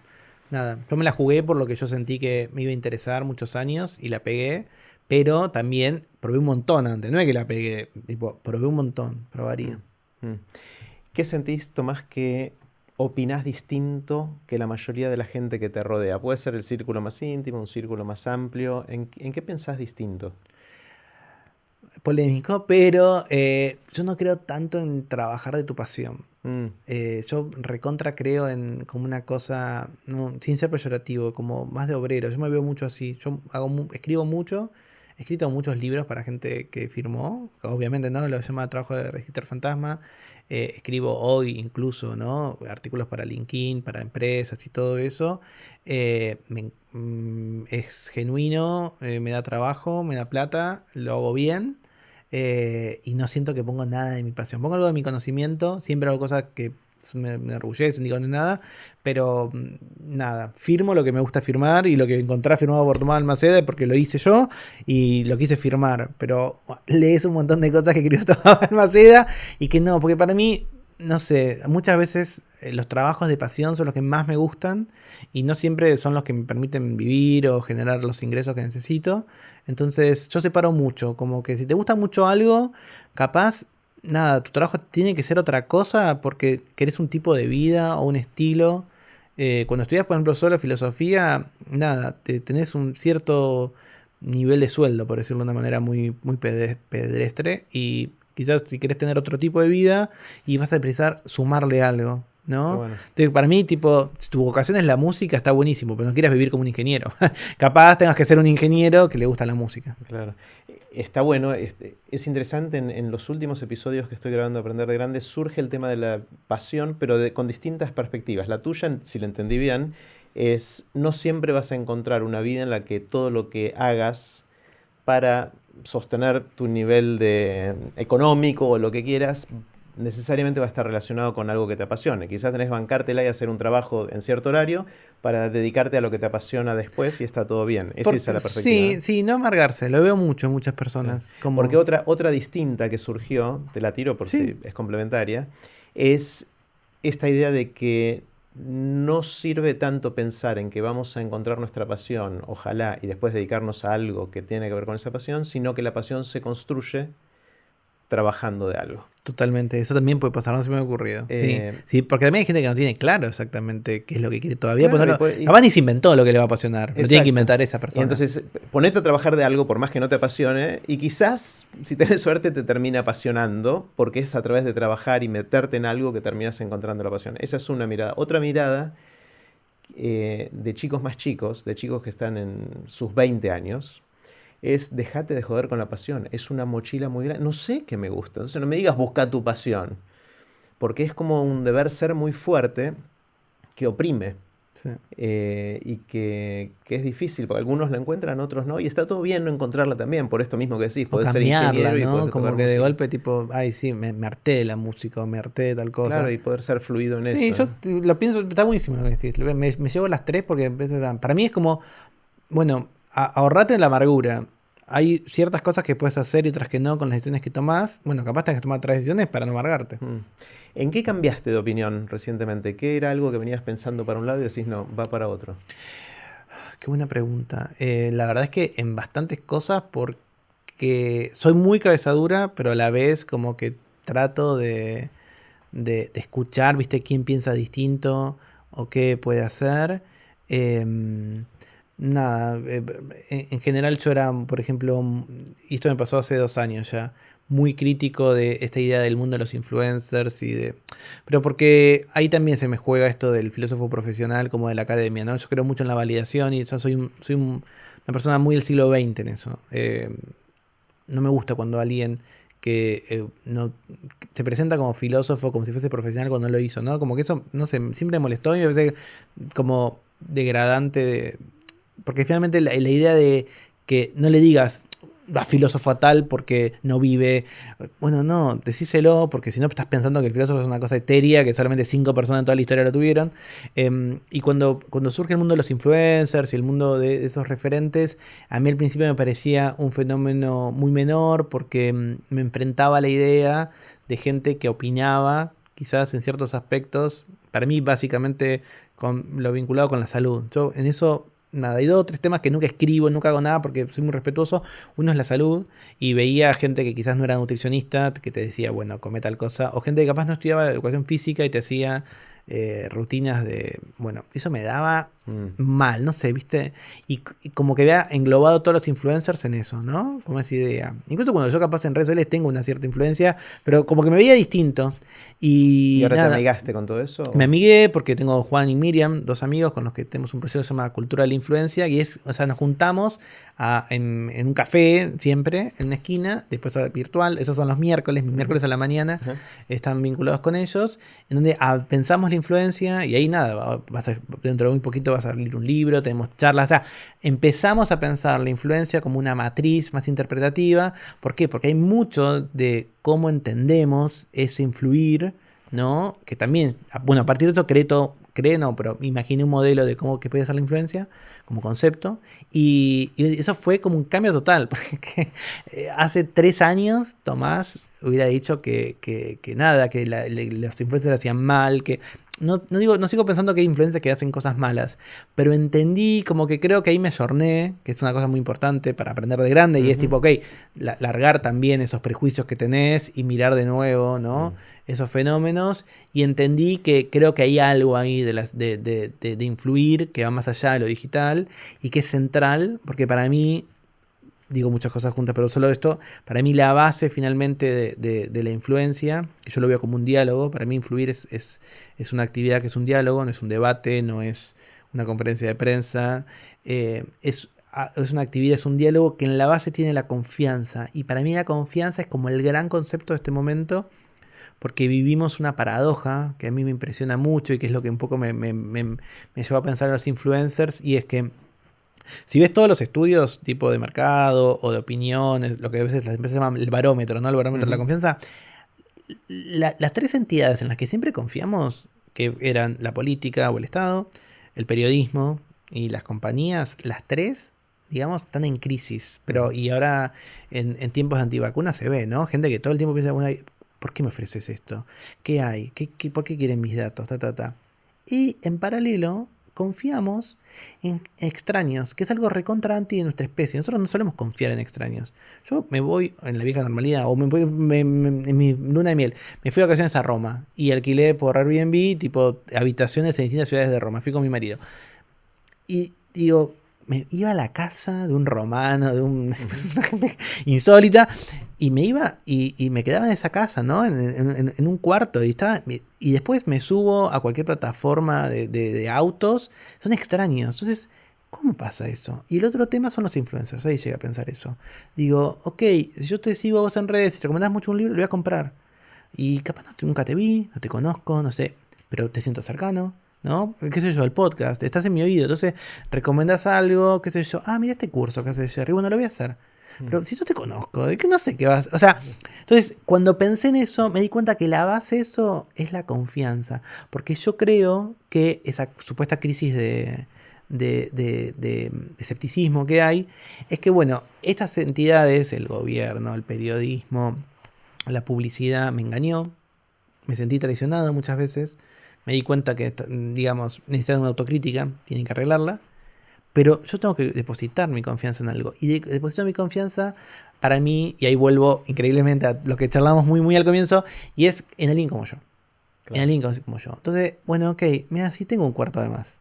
[SPEAKER 2] nada. Yo me la jugué por lo que yo sentí que me iba a interesar muchos años y la pegué, pero también probé un montón antes. No es que la pegué, tipo, probé un montón, probaría.
[SPEAKER 1] mm, mm. ¿Qué sentís, Tomás, que opinás distinto que la mayoría de la gente que te rodea? Puede ser el círculo más íntimo, un círculo más amplio. ¿En qué pensás distinto?
[SPEAKER 2] Polémico, pero yo no creo tanto en trabajar de tu pasión.
[SPEAKER 1] Mm,
[SPEAKER 2] Yo recontra creo en como una cosa, sin ser peyorativo, como más de obrero. Yo me veo mucho así. Yo escribo mucho, he escrito muchos libros para gente que firmó, obviamente, ¿no? Lo que se llama trabajo de registro fantasma. Escribo hoy incluso, ¿no? Artículos para LinkedIn, para empresas y todo eso. Es genuino, me da trabajo, me da plata, lo hago bien. Y no siento que pongo nada de mi pasión. Pongo algo de mi conocimiento, siempre hago cosas que me enorgullece, ni con nada, pero nada, firmo lo que me gusta firmar y lo que encontré firmado por Tomás Balmaceda porque lo hice yo y lo quise firmar, pero lees un montón de cosas que escribió Tomás Balmaceda y que no, porque para mí, no sé, muchas veces los trabajos de pasión son los que más me gustan y no siempre son los que me permiten vivir o generar los ingresos que necesito. Entonces yo separo mucho, como que si te gusta mucho algo, capaz, nada, tu trabajo tiene que ser otra cosa porque querés un tipo de vida o un estilo. Cuando estudias, por ejemplo, solo filosofía, nada, tenés un cierto nivel de sueldo, por decirlo de una manera muy, muy pedestre, y quizás si querés tener otro tipo de vida y vas a precisar sumarle algo, ¿no?
[SPEAKER 1] Bueno.
[SPEAKER 2] Entonces, para mí, tipo, si tu vocación es la música, está buenísimo, pero no quieras vivir como un ingeniero. Capaz tengas que ser un ingeniero que le gusta la música.
[SPEAKER 1] Claro. Está bueno, es interesante en los últimos episodios que estoy grabando Aprender de Grande, surge el tema de la pasión, pero con distintas perspectivas. La tuya, si la entendí bien, es no siempre vas a encontrar una vida en la que todo lo que hagas para sostener tu nivel económico o lo que quieras necesariamente va a estar relacionado con algo que te apasione. Quizás tenés que bancártela y hacer un trabajo en cierto horario para dedicarte a lo que te apasiona después y está todo bien. Esa es la perspectiva.
[SPEAKER 2] Sí, sí, no amargarse, lo veo mucho en muchas personas.
[SPEAKER 1] Sí.
[SPEAKER 2] Como...
[SPEAKER 1] Porque otra distinta que surgió, te la tiro por si es complementaria, es esta idea de que no sirve tanto pensar en que vamos a encontrar nuestra pasión, ojalá, y después dedicarnos a algo que tiene que ver con esa pasión, sino que la pasión se construye trabajando de algo.
[SPEAKER 2] Totalmente, eso también puede pasar, no se me ha ocurrido. Sí, porque también hay gente que no tiene claro exactamente qué es lo que quiere todavía. Claro, capaz ni se inventó lo que le va a apasionar, lo tiene que inventar esa persona.
[SPEAKER 1] Y entonces, ponete a trabajar de algo por más que no te apasione, y quizás, si tenés suerte, te termina apasionando, porque es a través de trabajar y meterte en algo que terminas encontrando la pasión. Esa es una mirada. Otra mirada de chicos más chicos, de chicos que están en sus 20 años, es dejate de joder con la pasión. Es una mochila muy grande. No sé qué me gusta. Entonces no me digas busca tu pasión. Porque es como un deber ser muy fuerte que oprime.
[SPEAKER 2] Sí.
[SPEAKER 1] Y que es difícil, porque algunos la encuentran, otros no. Y está todo bien no encontrarla también, por esto mismo que decís. Podés ser ingeniero, ¿no? Y podés
[SPEAKER 2] como que música. De golpe tipo, ay sí, me harté de la música o me harté de tal cosa.
[SPEAKER 1] Claro, y poder ser fluido en eso.
[SPEAKER 2] Sí, yo lo pienso, está buenísimo lo que decís. Me llevo las tres porque para mí es como, bueno, ahorrate la amargura. Hay ciertas cosas que puedes hacer y otras que no con las decisiones que tomás. Bueno, capaz tengas que tomar otras decisiones para no amargarte.
[SPEAKER 1] ¿En qué cambiaste de opinión recientemente? ¿Qué era algo que venías pensando para un lado y decís, no, va para otro?
[SPEAKER 2] Qué buena pregunta. La verdad es que en bastantes cosas, porque soy muy cabezadura, pero a la vez como que trato de escuchar, ¿viste? Quién piensa distinto o qué puede hacer. Nada, en general yo era, por ejemplo, y esto me pasó hace 2 años ya, muy crítico de esta idea del mundo de los influencers pero porque ahí también se me juega esto del filósofo profesional como de la academia, ¿no? Yo creo mucho en la validación y yo soy una persona muy del siglo XX en eso. No me gusta cuando alguien que no se presenta como filósofo, como si fuese profesional cuando no lo hizo, ¿no? Como que eso, no sé, siempre me molestó y me parece como degradante porque finalmente la idea de que no le digas a filósofo a tal porque no vive. Bueno, no, decíselo porque si no estás pensando que el filósofo es una cosa etérea que solamente 5 personas en toda la historia lo tuvieron. Y cuando surge el mundo de los influencers y el mundo de esos referentes, a mí al principio me parecía un fenómeno muy menor porque me enfrentaba a la idea de gente que opinaba, quizás en ciertos aspectos, para mí básicamente con lo vinculado con la salud. Yo en eso... Nada, hay 2 o 3 temas que nunca escribo, nunca hago nada porque soy muy respetuoso. Uno es la salud y veía gente que quizás no era nutricionista, que te decía, bueno, come tal cosa. O gente que capaz no estudiaba educación física y te hacía rutinas de... Bueno, eso me daba mal, no sé, ¿viste? Y como que había englobado todos los influencers en eso, ¿no? Como esa idea. Incluso cuando yo capaz en redes sociales tengo una cierta influencia, pero como que me veía distinto.
[SPEAKER 1] ¿Y ahora nada, te amigaste con todo eso?
[SPEAKER 2] Me amigué porque tengo Juan y Miriam, 2 amigos con los que tenemos un proceso que se llama Cultura de la Influencia, y es, o sea, nos juntamos en un café siempre, en una esquina, después virtual, esos son los miércoles, mis miércoles a la mañana, están vinculados con ellos, en donde pensamos la influencia, y ahí nada, dentro de muy poquito va a salir un libro, tenemos charlas, o sea, empezamos a pensar la influencia como una matriz más interpretativa. ¿Por qué? Porque hay mucho de cómo entendemos ese influir, ¿no? Que también, bueno, a partir de eso pero imaginé un modelo de cómo que puede ser la influencia como concepto, y eso fue como un cambio total, porque hace 3 años Tomás hubiera dicho que nada, que los influencers hacían mal, que no sigo pensando que hay influencers que hacen cosas malas, pero entendí, como que creo que ahí me ayorné, que es una cosa muy importante para aprender de grande, y es tipo, ok, largar también esos prejuicios que tenés y mirar de nuevo, ¿no? Esos fenómenos, y entendí que creo que hay algo ahí de influir que va más allá de lo digital y que es central, porque para mí, digo muchas cosas juntas, pero solo esto, para mí la base finalmente de la influencia, que yo lo veo como un diálogo, para mí influir es una actividad que es un diálogo, no es un debate, no es una conferencia de prensa, es una actividad, es un diálogo que en la base tiene la confianza, y para mí la confianza es como el gran concepto de este momento, porque vivimos una paradoja que a mí me impresiona mucho y que es lo que un poco me llevó a pensar en los influencers, y es que si ves todos los estudios tipo de mercado o de opiniones, lo que a veces las empresas llaman el barómetro, ¿no? El barómetro de la confianza, las 3 entidades en las que siempre confiamos, que eran la política o el Estado, el periodismo y las compañías, las 3, digamos, están en crisis. Pero, y ahora en tiempos de antivacunas se ve, ¿no? Gente que todo el tiempo piensa, bueno, ¿por qué me ofreces esto? ¿Qué hay? ¿Por qué quieren mis datos? Y en paralelo, confiamos en extraños, que es algo recontra anti de nuestra especie. Nosotros no solemos confiar en extraños. Yo me voy en la vieja normalidad, o en mi luna de miel, me fui de vacaciones a Roma y alquilé por Airbnb tipo habitaciones en distintas ciudades de Roma. Fui con mi marido. Y digo, me iba a la casa de un romano, de un insólita, y me iba y me quedaba en esa casa, ¿no? En un cuarto, y después me subo a cualquier plataforma de autos, son extraños. Entonces, ¿cómo pasa eso? Y el otro tema son los influencers, ahí llegué a pensar eso. Digo, ok, si yo te sigo a vos en redes y te recomendás mucho un libro, lo voy a comprar. Y capaz nunca te vi, no te conozco, no sé, pero te siento cercano, ¿no? ¿Qué sé yo? El podcast, estás en mi oído, entonces recomendás algo, qué sé yo, mira este curso que hace Jerry, bueno, lo voy a hacer. Pero si yo te conozco, de que no sé qué vas. O sea, entonces, cuando pensé en eso, me di cuenta que la base de eso es la confianza. Porque yo creo que esa supuesta crisis de escepticismo que hay, es que, bueno, estas entidades, el gobierno, el periodismo, la publicidad, me engañó, me sentí traicionado muchas veces, me di cuenta que, digamos, necesitan una autocrítica, tienen que arreglarla. Pero yo tengo que depositar mi confianza en algo. Y deposito mi confianza para mí, y ahí vuelvo increíblemente a lo que charlamos muy, muy al comienzo, y es en alguien como yo. Claro. En alguien como yo. Entonces, bueno, ok, mira, sí tengo un cuarto de más.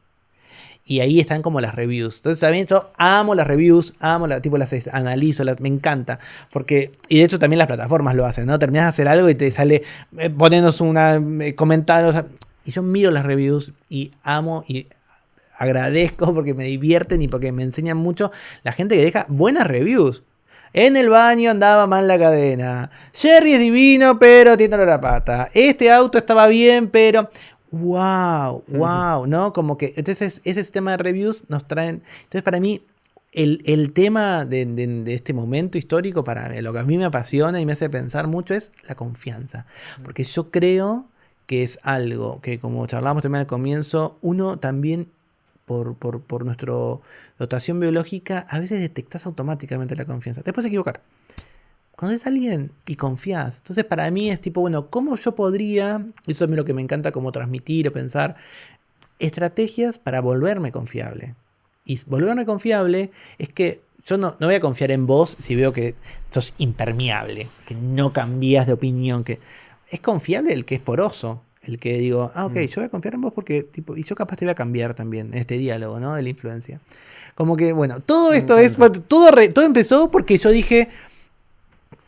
[SPEAKER 2] Y ahí están como las reviews. Entonces, también yo amo las reviews, tipo las analizo, me encanta. Porque, y de hecho también las plataformas lo hacen, ¿no? Terminas de hacer algo y te sale ponernos comentarios. Y yo miro las reviews y amo y agradezco porque me divierten y porque me enseñan mucho la gente que deja buenas reviews. En el baño andaba mal la cadena. Jerry es divino, pero tiene olor a pata. Este auto estaba bien, pero... ¡Wow! ¡Wow! ¿No? Como que... Entonces, ese sistema de reviews nos traen... Entonces, para mí, el tema de este momento histórico, para lo que a mí me apasiona y me hace pensar mucho, es la confianza. Porque yo creo que es algo que, como charlábamos también al comienzo, uno también... Por nuestra dotación biológica, a veces detectas automáticamente la confianza. Te puedes equivocar. Conoces a alguien y confías. Entonces, para mí es tipo, bueno, ¿cómo yo podría? Eso es lo que me encanta como transmitir o pensar. Estrategias para volverme confiable. Y volverme confiable es que yo no voy a confiar en vos si veo que sos impermeable, que no cambias de opinión, que es confiable el que es poroso. El que digo, ok, yo voy a confiar en vos porque, tipo, y yo capaz te voy a cambiar también en este diálogo, ¿no? De la influencia. Como que, bueno, todo esto todo empezó porque yo dije,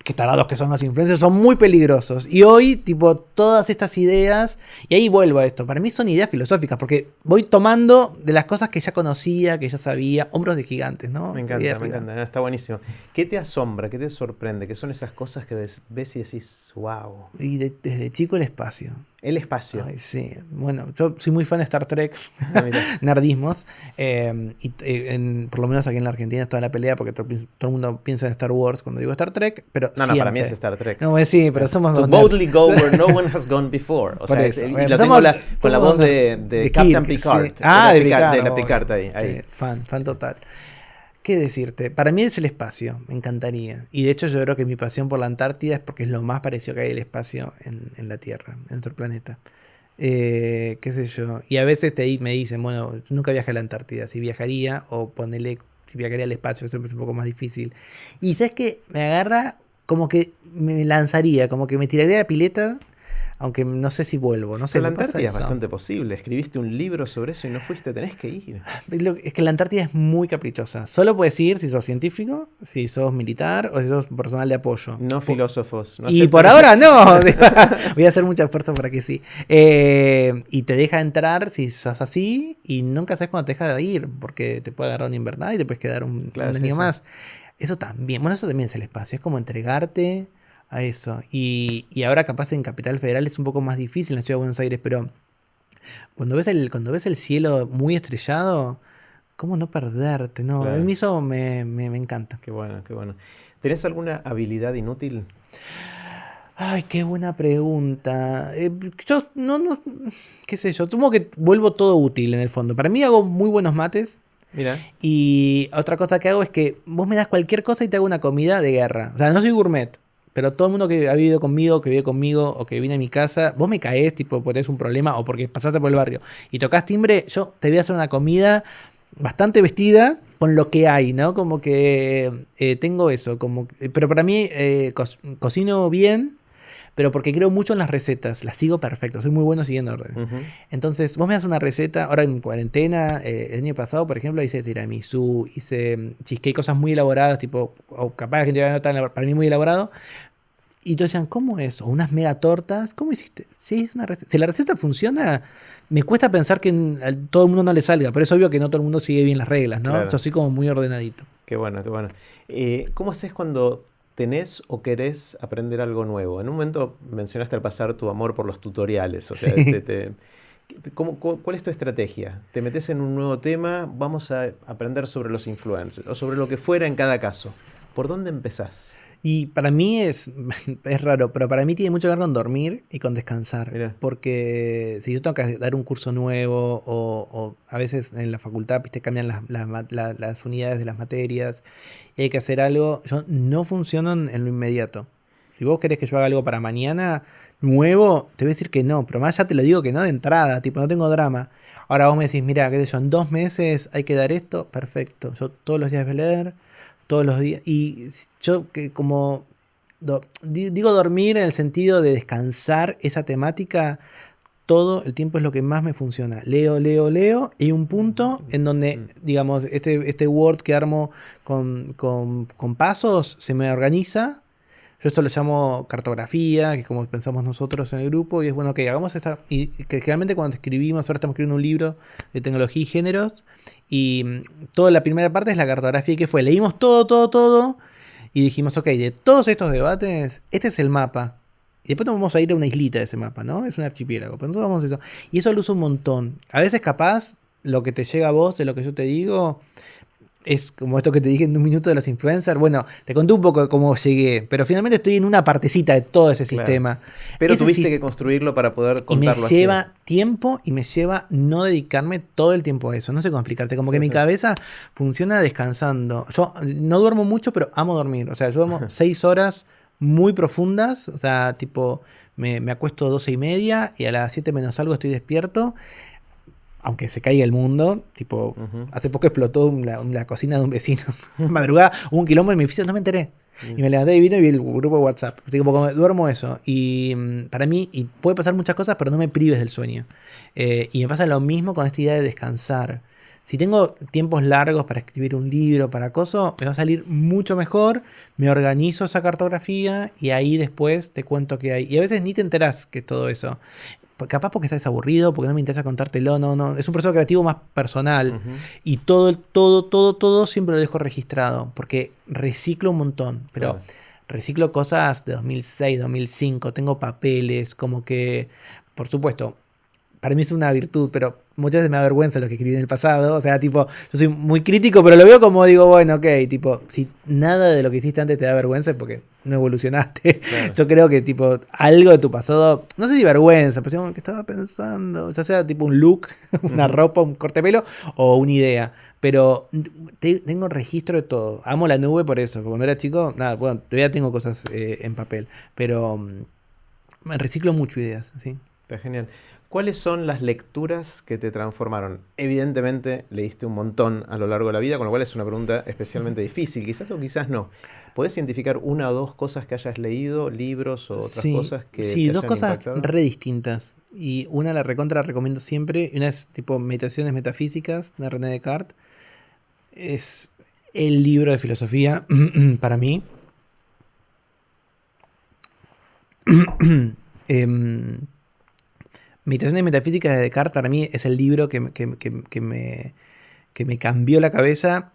[SPEAKER 2] que tarados que son los influencers, son muy peligrosos. Y hoy, tipo, todas estas ideas, y ahí vuelvo a esto, para mí son ideas filosóficas, porque voy tomando de las cosas que ya conocía, que ya sabía, hombros de gigantes, ¿no?
[SPEAKER 1] Me encanta, está buenísimo. ¿Qué te asombra, qué te sorprende? ¿Qué son esas cosas que ves y decís, wow?
[SPEAKER 2] Y desde chico el espacio.
[SPEAKER 1] El espacio.
[SPEAKER 2] Ay, sí. Bueno, yo soy muy fan de Star Trek,
[SPEAKER 1] Ah, mira.
[SPEAKER 2] nerdismos, por lo menos aquí en la Argentina está la pelea porque todo el mundo piensa en Star Wars cuando digo Star Trek, pero
[SPEAKER 1] No,
[SPEAKER 2] siempre.
[SPEAKER 1] para mí es Star Trek.
[SPEAKER 2] No, sí, pero somos
[SPEAKER 1] To
[SPEAKER 2] dos nerds.
[SPEAKER 1] boldly go where no one has gone before. O
[SPEAKER 2] Por
[SPEAKER 1] sea,
[SPEAKER 2] eso.
[SPEAKER 1] y
[SPEAKER 2] Bueno,
[SPEAKER 1] lo tengo con la voz de Captain
[SPEAKER 2] Kirk,
[SPEAKER 1] Picard.
[SPEAKER 2] sí. Ah, de Picard.
[SPEAKER 1] De la
[SPEAKER 2] obvio.
[SPEAKER 1] Picard ahí.
[SPEAKER 2] Sí, fan total. ¿Qué decirte? Para mí es el espacio, me encantaría. Y de hecho yo creo que mi pasión por la Antártida es porque es lo más parecido que hay al espacio en la Tierra, en nuestro planeta. Qué sé yo. Y a veces me dicen, bueno, nunca viajé a la Antártida, si viajaría, o ponele, si viajaría al espacio, siempre es un poco más difícil. Y sabes que me agarra como que me lanzaría, como que me tiraría la pileta, aunque no sé si vuelvo, no sé.
[SPEAKER 1] Pero la
[SPEAKER 2] me pasa
[SPEAKER 1] Antártida es
[SPEAKER 2] eso.
[SPEAKER 1] bastante posible. Escribiste un libro sobre eso y no fuiste, tenés que ir.
[SPEAKER 2] Es que la Antártida es muy caprichosa. Solo puedes ir si sos científico, si sos militar o si sos personal de apoyo.
[SPEAKER 1] No filósofos. No
[SPEAKER 2] Y
[SPEAKER 1] aceptan-
[SPEAKER 2] por ahora no. Voy a hacer mucha fuerza para que sí. Y te deja entrar si sos así y nunca sabes cuándo te deja de ir porque te puede agarrar una invernada y te puedes quedar un
[SPEAKER 1] Claro, sí,
[SPEAKER 2] año
[SPEAKER 1] sí.
[SPEAKER 2] más. Eso también. Bueno, eso también es el espacio. Es como entregarte a eso. Y ahora capaz en Capital Federal es un poco más difícil en la Ciudad de Buenos Aires, pero cuando ves el cielo muy estrellado, ¿cómo no perderte? No, a
[SPEAKER 1] Claro.
[SPEAKER 2] mí eso me encanta.
[SPEAKER 1] Qué bueno, qué bueno. ¿Tenés alguna habilidad inútil?
[SPEAKER 2] Ay, qué buena pregunta. Yo qué sé yo, supongo que vuelvo todo útil en el fondo. Para mí hago muy buenos mates
[SPEAKER 1] Mira.
[SPEAKER 2] y otra cosa que hago es que vos me das cualquier cosa y te hago una comida de guerra. O sea, no soy gourmet, pero todo el mundo que ha vivido conmigo, que vive conmigo o que viene a mi casa, vos me caes, tipo, porque tenés un problema o porque pasaste por el barrio y tocas timbre, yo te voy a hacer una comida bastante vestida con lo que hay, ¿no? Como que tengo eso, pero para mí cocino bien, pero porque creo mucho en las recetas, las sigo perfecto, soy muy bueno siguiendo órdenes.
[SPEAKER 1] Ujú.
[SPEAKER 2] Entonces, vos me das una receta, ahora en cuarentena, el año pasado, por ejemplo, hice tiramisú, hice cheesecake, cosas muy elaboradas, tipo, o capaz la gente no tan para mí muy elaborado, y todos decían, ¿cómo es? O unas mega tortas, ¿cómo hiciste? Sí, es una receta. Si la receta funciona, me cuesta pensar que a todo el mundo no le salga, pero es obvio que no todo el mundo sigue bien las reglas, ¿no?
[SPEAKER 1] Claro.
[SPEAKER 2] Yo soy como muy ordenadito.
[SPEAKER 1] Qué bueno, qué bueno. ¿Cómo haces cuando tenés o querés aprender algo nuevo? En un momento mencionaste al pasar tu amor por los tutoriales. O sea,
[SPEAKER 2] Sí.
[SPEAKER 1] ¿cuál es tu estrategia? ¿Te metes en un nuevo tema? Vamos a aprender sobre los influencers o sobre lo que fuera en cada caso. ¿Por dónde empezás?
[SPEAKER 2] Y para mí es raro, pero para mí tiene mucho que ver con dormir y con descansar.
[SPEAKER 1] Mirá.
[SPEAKER 2] Porque si yo tengo que dar un curso nuevo o a veces en la facultad te cambian las unidades de las materias y hay que hacer algo, yo no funciono en lo inmediato. Si vos querés que yo haga algo para mañana nuevo, te voy a decir que no, pero más ya te lo digo que no de entrada, tipo, no tengo drama. Ahora vos me decís, mira, qué sé yo, en 2 meses hay que dar esto, perfecto. Yo todos los días voy a leer, todos los días. Y yo que como digo dormir en el sentido de descansar esa temática, todo el tiempo es lo que más me funciona. Leo, leo, leo, y un punto en donde, digamos, este Word que armo con pasos se me organiza. Yo esto lo llamo cartografía, que es como pensamos nosotros en el grupo, y es bueno que hagamos esta. Y que generalmente cuando escribimos, ahora estamos escribiendo un libro de tecnología y géneros, y toda la primera parte es la cartografía, que fue, leímos todo, y dijimos, ok, de todos estos debates, este es el mapa. Y después nos vamos a ir a una islita de ese mapa, ¿no? Es un archipiélago, pero nosotros vamos a eso. Y eso lo uso un montón. A veces capaz, lo que te llega a vos de lo que yo te digo, es como esto que te dije en un minuto de los influencers. Bueno, te conté un poco de cómo llegué, pero finalmente estoy en una partecita de todo ese
[SPEAKER 1] Claro.
[SPEAKER 2] sistema.
[SPEAKER 1] Pero
[SPEAKER 2] Ese
[SPEAKER 1] tuviste que construirlo para poder
[SPEAKER 2] y me
[SPEAKER 1] contarlo así.
[SPEAKER 2] lleva tiempo y me lleva no dedicarme todo el tiempo a eso. No sé cómo explicarte. Como
[SPEAKER 1] Sí,
[SPEAKER 2] que mi
[SPEAKER 1] sí.
[SPEAKER 2] cabeza funciona descansando. Yo no duermo mucho, pero amo dormir. O sea, yo duermo 6 horas muy profundas. O sea, tipo, me acuesto 12:30 y a las 7 menos algo estoy despierto. Aunque se caiga el mundo, tipo,
[SPEAKER 1] Ujú.
[SPEAKER 2] hace poco explotó la cocina de un vecino. Madrugada, hubo un quilombo en mi oficina, no me enteré. Y me levanté y vino y vi el grupo de WhatsApp. Así como duermo eso. Y para mí, y puede pasar muchas cosas, pero no me prives del sueño. Y me pasa lo mismo con esta idea de descansar. Si tengo tiempos largos para escribir un libro, para acoso, me va a salir mucho mejor. Me organizo esa cartografía y ahí después te cuento qué hay. Y a veces ni te enterás que es todo eso. Capaz porque estás aburrido, porque no me interesa contártelo, no. Es un proceso creativo más personal.
[SPEAKER 1] Ujú.
[SPEAKER 2] Y todo siempre lo dejo registrado. Porque reciclo un montón. Pero
[SPEAKER 1] Claro.
[SPEAKER 2] reciclo cosas de 2006, 2005. Tengo papeles, como que por supuesto, para mí es una virtud, pero muchas veces me da vergüenza lo que escribí en el pasado. O sea, tipo, yo soy muy crítico, pero lo veo como digo, bueno, ok, tipo, si nada de lo que hiciste antes te da vergüenza es porque no evolucionaste.
[SPEAKER 1] Claro.
[SPEAKER 2] Yo creo que, tipo, algo de tu pasado, no sé si vergüenza, pero digamos, que estaba pensando, ya sea tipo un look, una ropa, un corte de pelo o una idea. Pero tengo registro de todo. Amo la nube por eso. Porque cuando era chico, nada, bueno, todavía tengo cosas en papel, pero me reciclo mucho ideas, ¿sí?
[SPEAKER 1] Está genial. ¿Cuáles son las lecturas que te transformaron? Evidentemente leíste un montón a lo largo de la vida, con lo cual es una pregunta especialmente difícil, quizás o quizás no. ¿Podés identificar una o dos cosas que hayas leído, libros o otras
[SPEAKER 2] Sí,
[SPEAKER 1] cosas que
[SPEAKER 2] sí,
[SPEAKER 1] te
[SPEAKER 2] dos
[SPEAKER 1] hayan
[SPEAKER 2] cosas
[SPEAKER 1] impactado?
[SPEAKER 2] re distintas. Y una la recontra recomiendo siempre. Y una es tipo Meditaciones Metafísicas de René Descartes. Es el libro de filosofía para mí. Em, Meditaciones Metafísicas de Descartes para mí es el libro que me cambió la cabeza.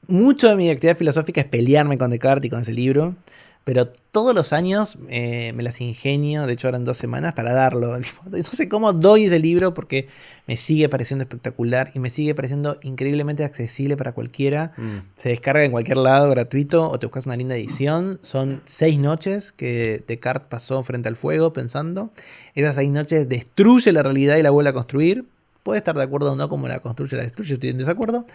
[SPEAKER 2] Mucho de mi actividad filosófica es pelearme con Descartes y con ese libro, pero todos los años me las ingenio, de hecho ahora en 2 semanas, para darlo. No sé cómo doy ese libro porque me sigue pareciendo espectacular y me sigue pareciendo increíblemente accesible para cualquiera.
[SPEAKER 1] Mm,
[SPEAKER 2] Se descarga en cualquier lado gratuito o te buscas una linda edición. Son 6 noches que Descartes pasó frente al fuego pensando. Esas 6 noches destruye la realidad y la vuelve a construir. Puede estar de acuerdo o no como la construye o la destruye, estoy en desacuerdo.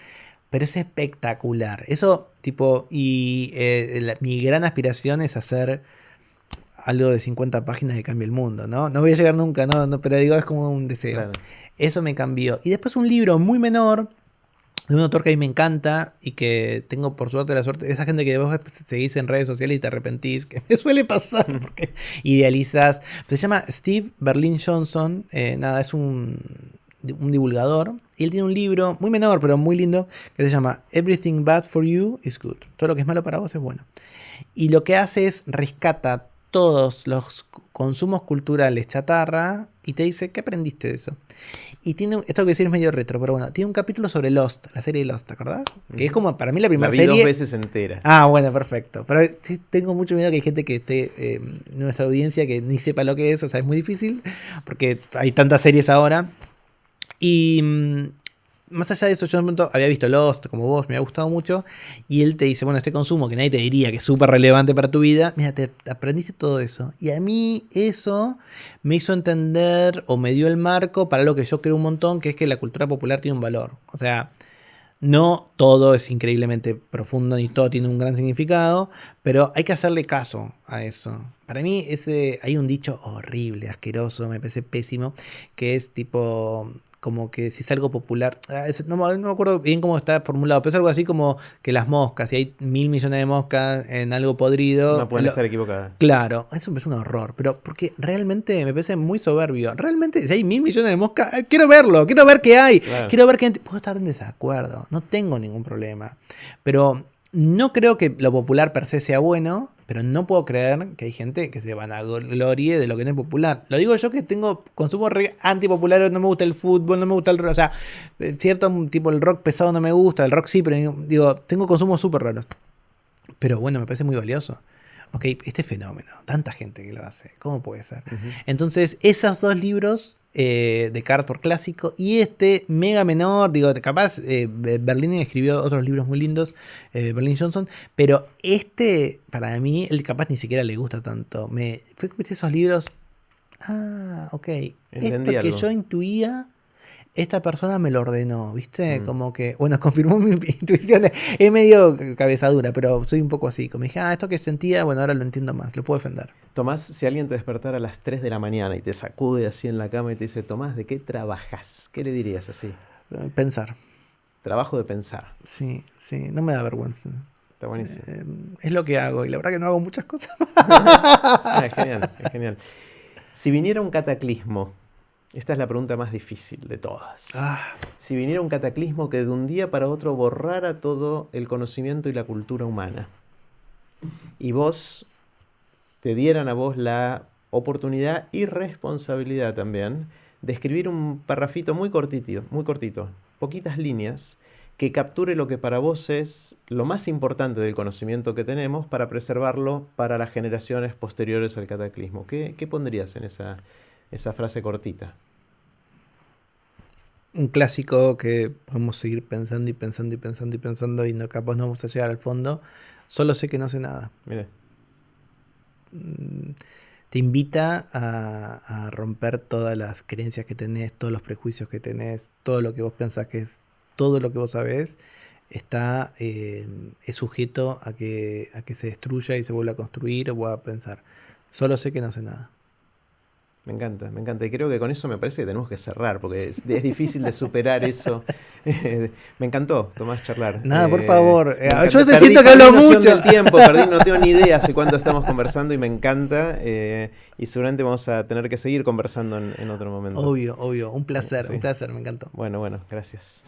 [SPEAKER 2] Pero es espectacular. Eso, tipo, y mi gran aspiración es hacer algo de 50 páginas que cambie el mundo, ¿no? No voy a llegar nunca, no, pero digo, es como un deseo.
[SPEAKER 1] claro.
[SPEAKER 2] Eso me cambió. Y después un libro muy menor, de un autor que a mí me encanta y que tengo por suerte la suerte, esa gente que vos seguís en redes sociales y te arrepentís, que me suele pasar porque idealizas. Se llama Steve Berlin Johnson, nada, es un divulgador, y él tiene un libro muy menor pero muy lindo que se llama Everything Bad for You is Good. Todo lo que es malo para vos es bueno. Y lo que hace es rescata todos los consumos culturales chatarra y te dice, ¿qué aprendiste de eso? Y tiene, esto que decir es medio retro, pero bueno, tiene un capítulo sobre Lost, la serie de Lost, ¿te acordás? Que es como para mí la
[SPEAKER 1] La
[SPEAKER 2] primera
[SPEAKER 1] vi
[SPEAKER 2] serie.
[SPEAKER 1] 2 veces entera.
[SPEAKER 2] Ah, bueno, perfecto. Pero sí, tengo mucho miedo que hay gente que esté en nuestra audiencia que ni sepa lo que es, o sea, es muy difícil porque hay tantas series ahora. Y más allá de eso, yo en un momento había visto Lost, como vos, me ha gustado mucho. Y él te dice, bueno, este consumo que nadie te diría que es súper relevante para tu vida, mira, te aprendiste todo eso. Y a mí eso me hizo entender o me dio el marco para lo que yo creo un montón, que es que la cultura popular tiene un valor. O sea, no todo es increíblemente profundo ni todo tiene un gran significado, pero hay que hacerle caso a eso. Para mí hay un dicho horrible, asqueroso, me parece pésimo, que es tipo como que si es algo popular, no me acuerdo bien cómo está formulado, pero es algo así como que las moscas, si hay 1.000 millones de moscas en algo podrido,
[SPEAKER 1] No pueden estar equivocadas.
[SPEAKER 2] claro, eso me parece un horror, pero porque realmente me parece muy soberbio. Realmente, si hay 1.000 millones de moscas, quiero verlo, quiero ver qué hay,
[SPEAKER 1] Claro.
[SPEAKER 2] quiero ver qué. Puedo estar en desacuerdo, no tengo ningún problema. Pero no creo que lo popular per se sea bueno, pero no puedo creer que hay gente que se vanaglorie de lo que no es popular. Lo digo yo que tengo consumo antipopular, no me gusta el fútbol, no me gusta el rock, o sea, cierto tipo el rock pesado no me gusta, el rock sí, pero digo, tengo consumos súper raros. Pero bueno, me parece muy valioso. Ok, este fenómeno, tanta gente que lo hace, ¿cómo puede ser?
[SPEAKER 1] Ujú.
[SPEAKER 2] Entonces, esos dos libros, Descartes por clásico, y este mega menor, digo, capaz Berlín escribió otros libros muy lindos, Berlin Johnson, pero este, para mí, él capaz ni siquiera le gusta tanto. Fue que esos libros, ok,
[SPEAKER 1] Entendí
[SPEAKER 2] esto que
[SPEAKER 1] algo.
[SPEAKER 2] yo intuía esta persona me lo ordenó, ¿viste?
[SPEAKER 1] Mm.
[SPEAKER 2] Como que, bueno, confirmó mi intuición. Es medio cabezadura, pero soy un poco así. Como dije, esto que sentía, bueno, ahora lo entiendo más, lo puedo defender.
[SPEAKER 1] Tomás, si alguien te despertara a las 3 de la mañana y te sacude así en la cama y te dice, Tomás, ¿de qué trabajas? ¿Qué le dirías así?
[SPEAKER 2] Pensar.
[SPEAKER 1] Trabajo de pensar.
[SPEAKER 2] Sí, sí, no me da vergüenza.
[SPEAKER 1] Está buenísimo.
[SPEAKER 2] Es lo que hago y la verdad que no hago muchas cosas.
[SPEAKER 1] Es genial, es genial. Si viniera un cataclismo, esta es la pregunta más difícil de todas. Si viniera un cataclismo que de un día para otro borrara todo el conocimiento y la cultura humana, y te dieran a vos la oportunidad y responsabilidad también de escribir un parrafito muy cortito, poquitas líneas, que capture lo que para vos es lo más importante del conocimiento que tenemos para preservarlo para las generaciones posteriores al cataclismo. ¿Qué pondrías en esa esa frase cortita.
[SPEAKER 2] Un clásico que podemos seguir pensando y pensando y pensando y pensando y no, capaz no vamos a llegar al fondo. Solo sé que no sé nada.
[SPEAKER 1] Mire.
[SPEAKER 2] Te invita a romper todas las creencias que tenés, todos los prejuicios que tenés, todo lo que vos pensás que es, todo lo que vos sabés, es sujeto a que se destruya y se vuelva a construir o a pensar. Solo sé que no sé nada.
[SPEAKER 1] Me encanta, me encanta. Y creo que con eso me parece que tenemos que cerrar, porque es difícil de superar eso. Me encantó, Tomás, charlar.
[SPEAKER 2] Nada, por favor. Yo te
[SPEAKER 1] Perdí
[SPEAKER 2] siento que hablo
[SPEAKER 1] noción
[SPEAKER 2] mucho.
[SPEAKER 1] del tiempo, no tengo ni idea hace cuánto estamos conversando y me encanta. Y seguramente vamos a tener que seguir conversando en otro momento.
[SPEAKER 2] Obvio, obvio. Un placer,
[SPEAKER 1] Sí.
[SPEAKER 2] un placer, me encantó.
[SPEAKER 1] Bueno, gracias.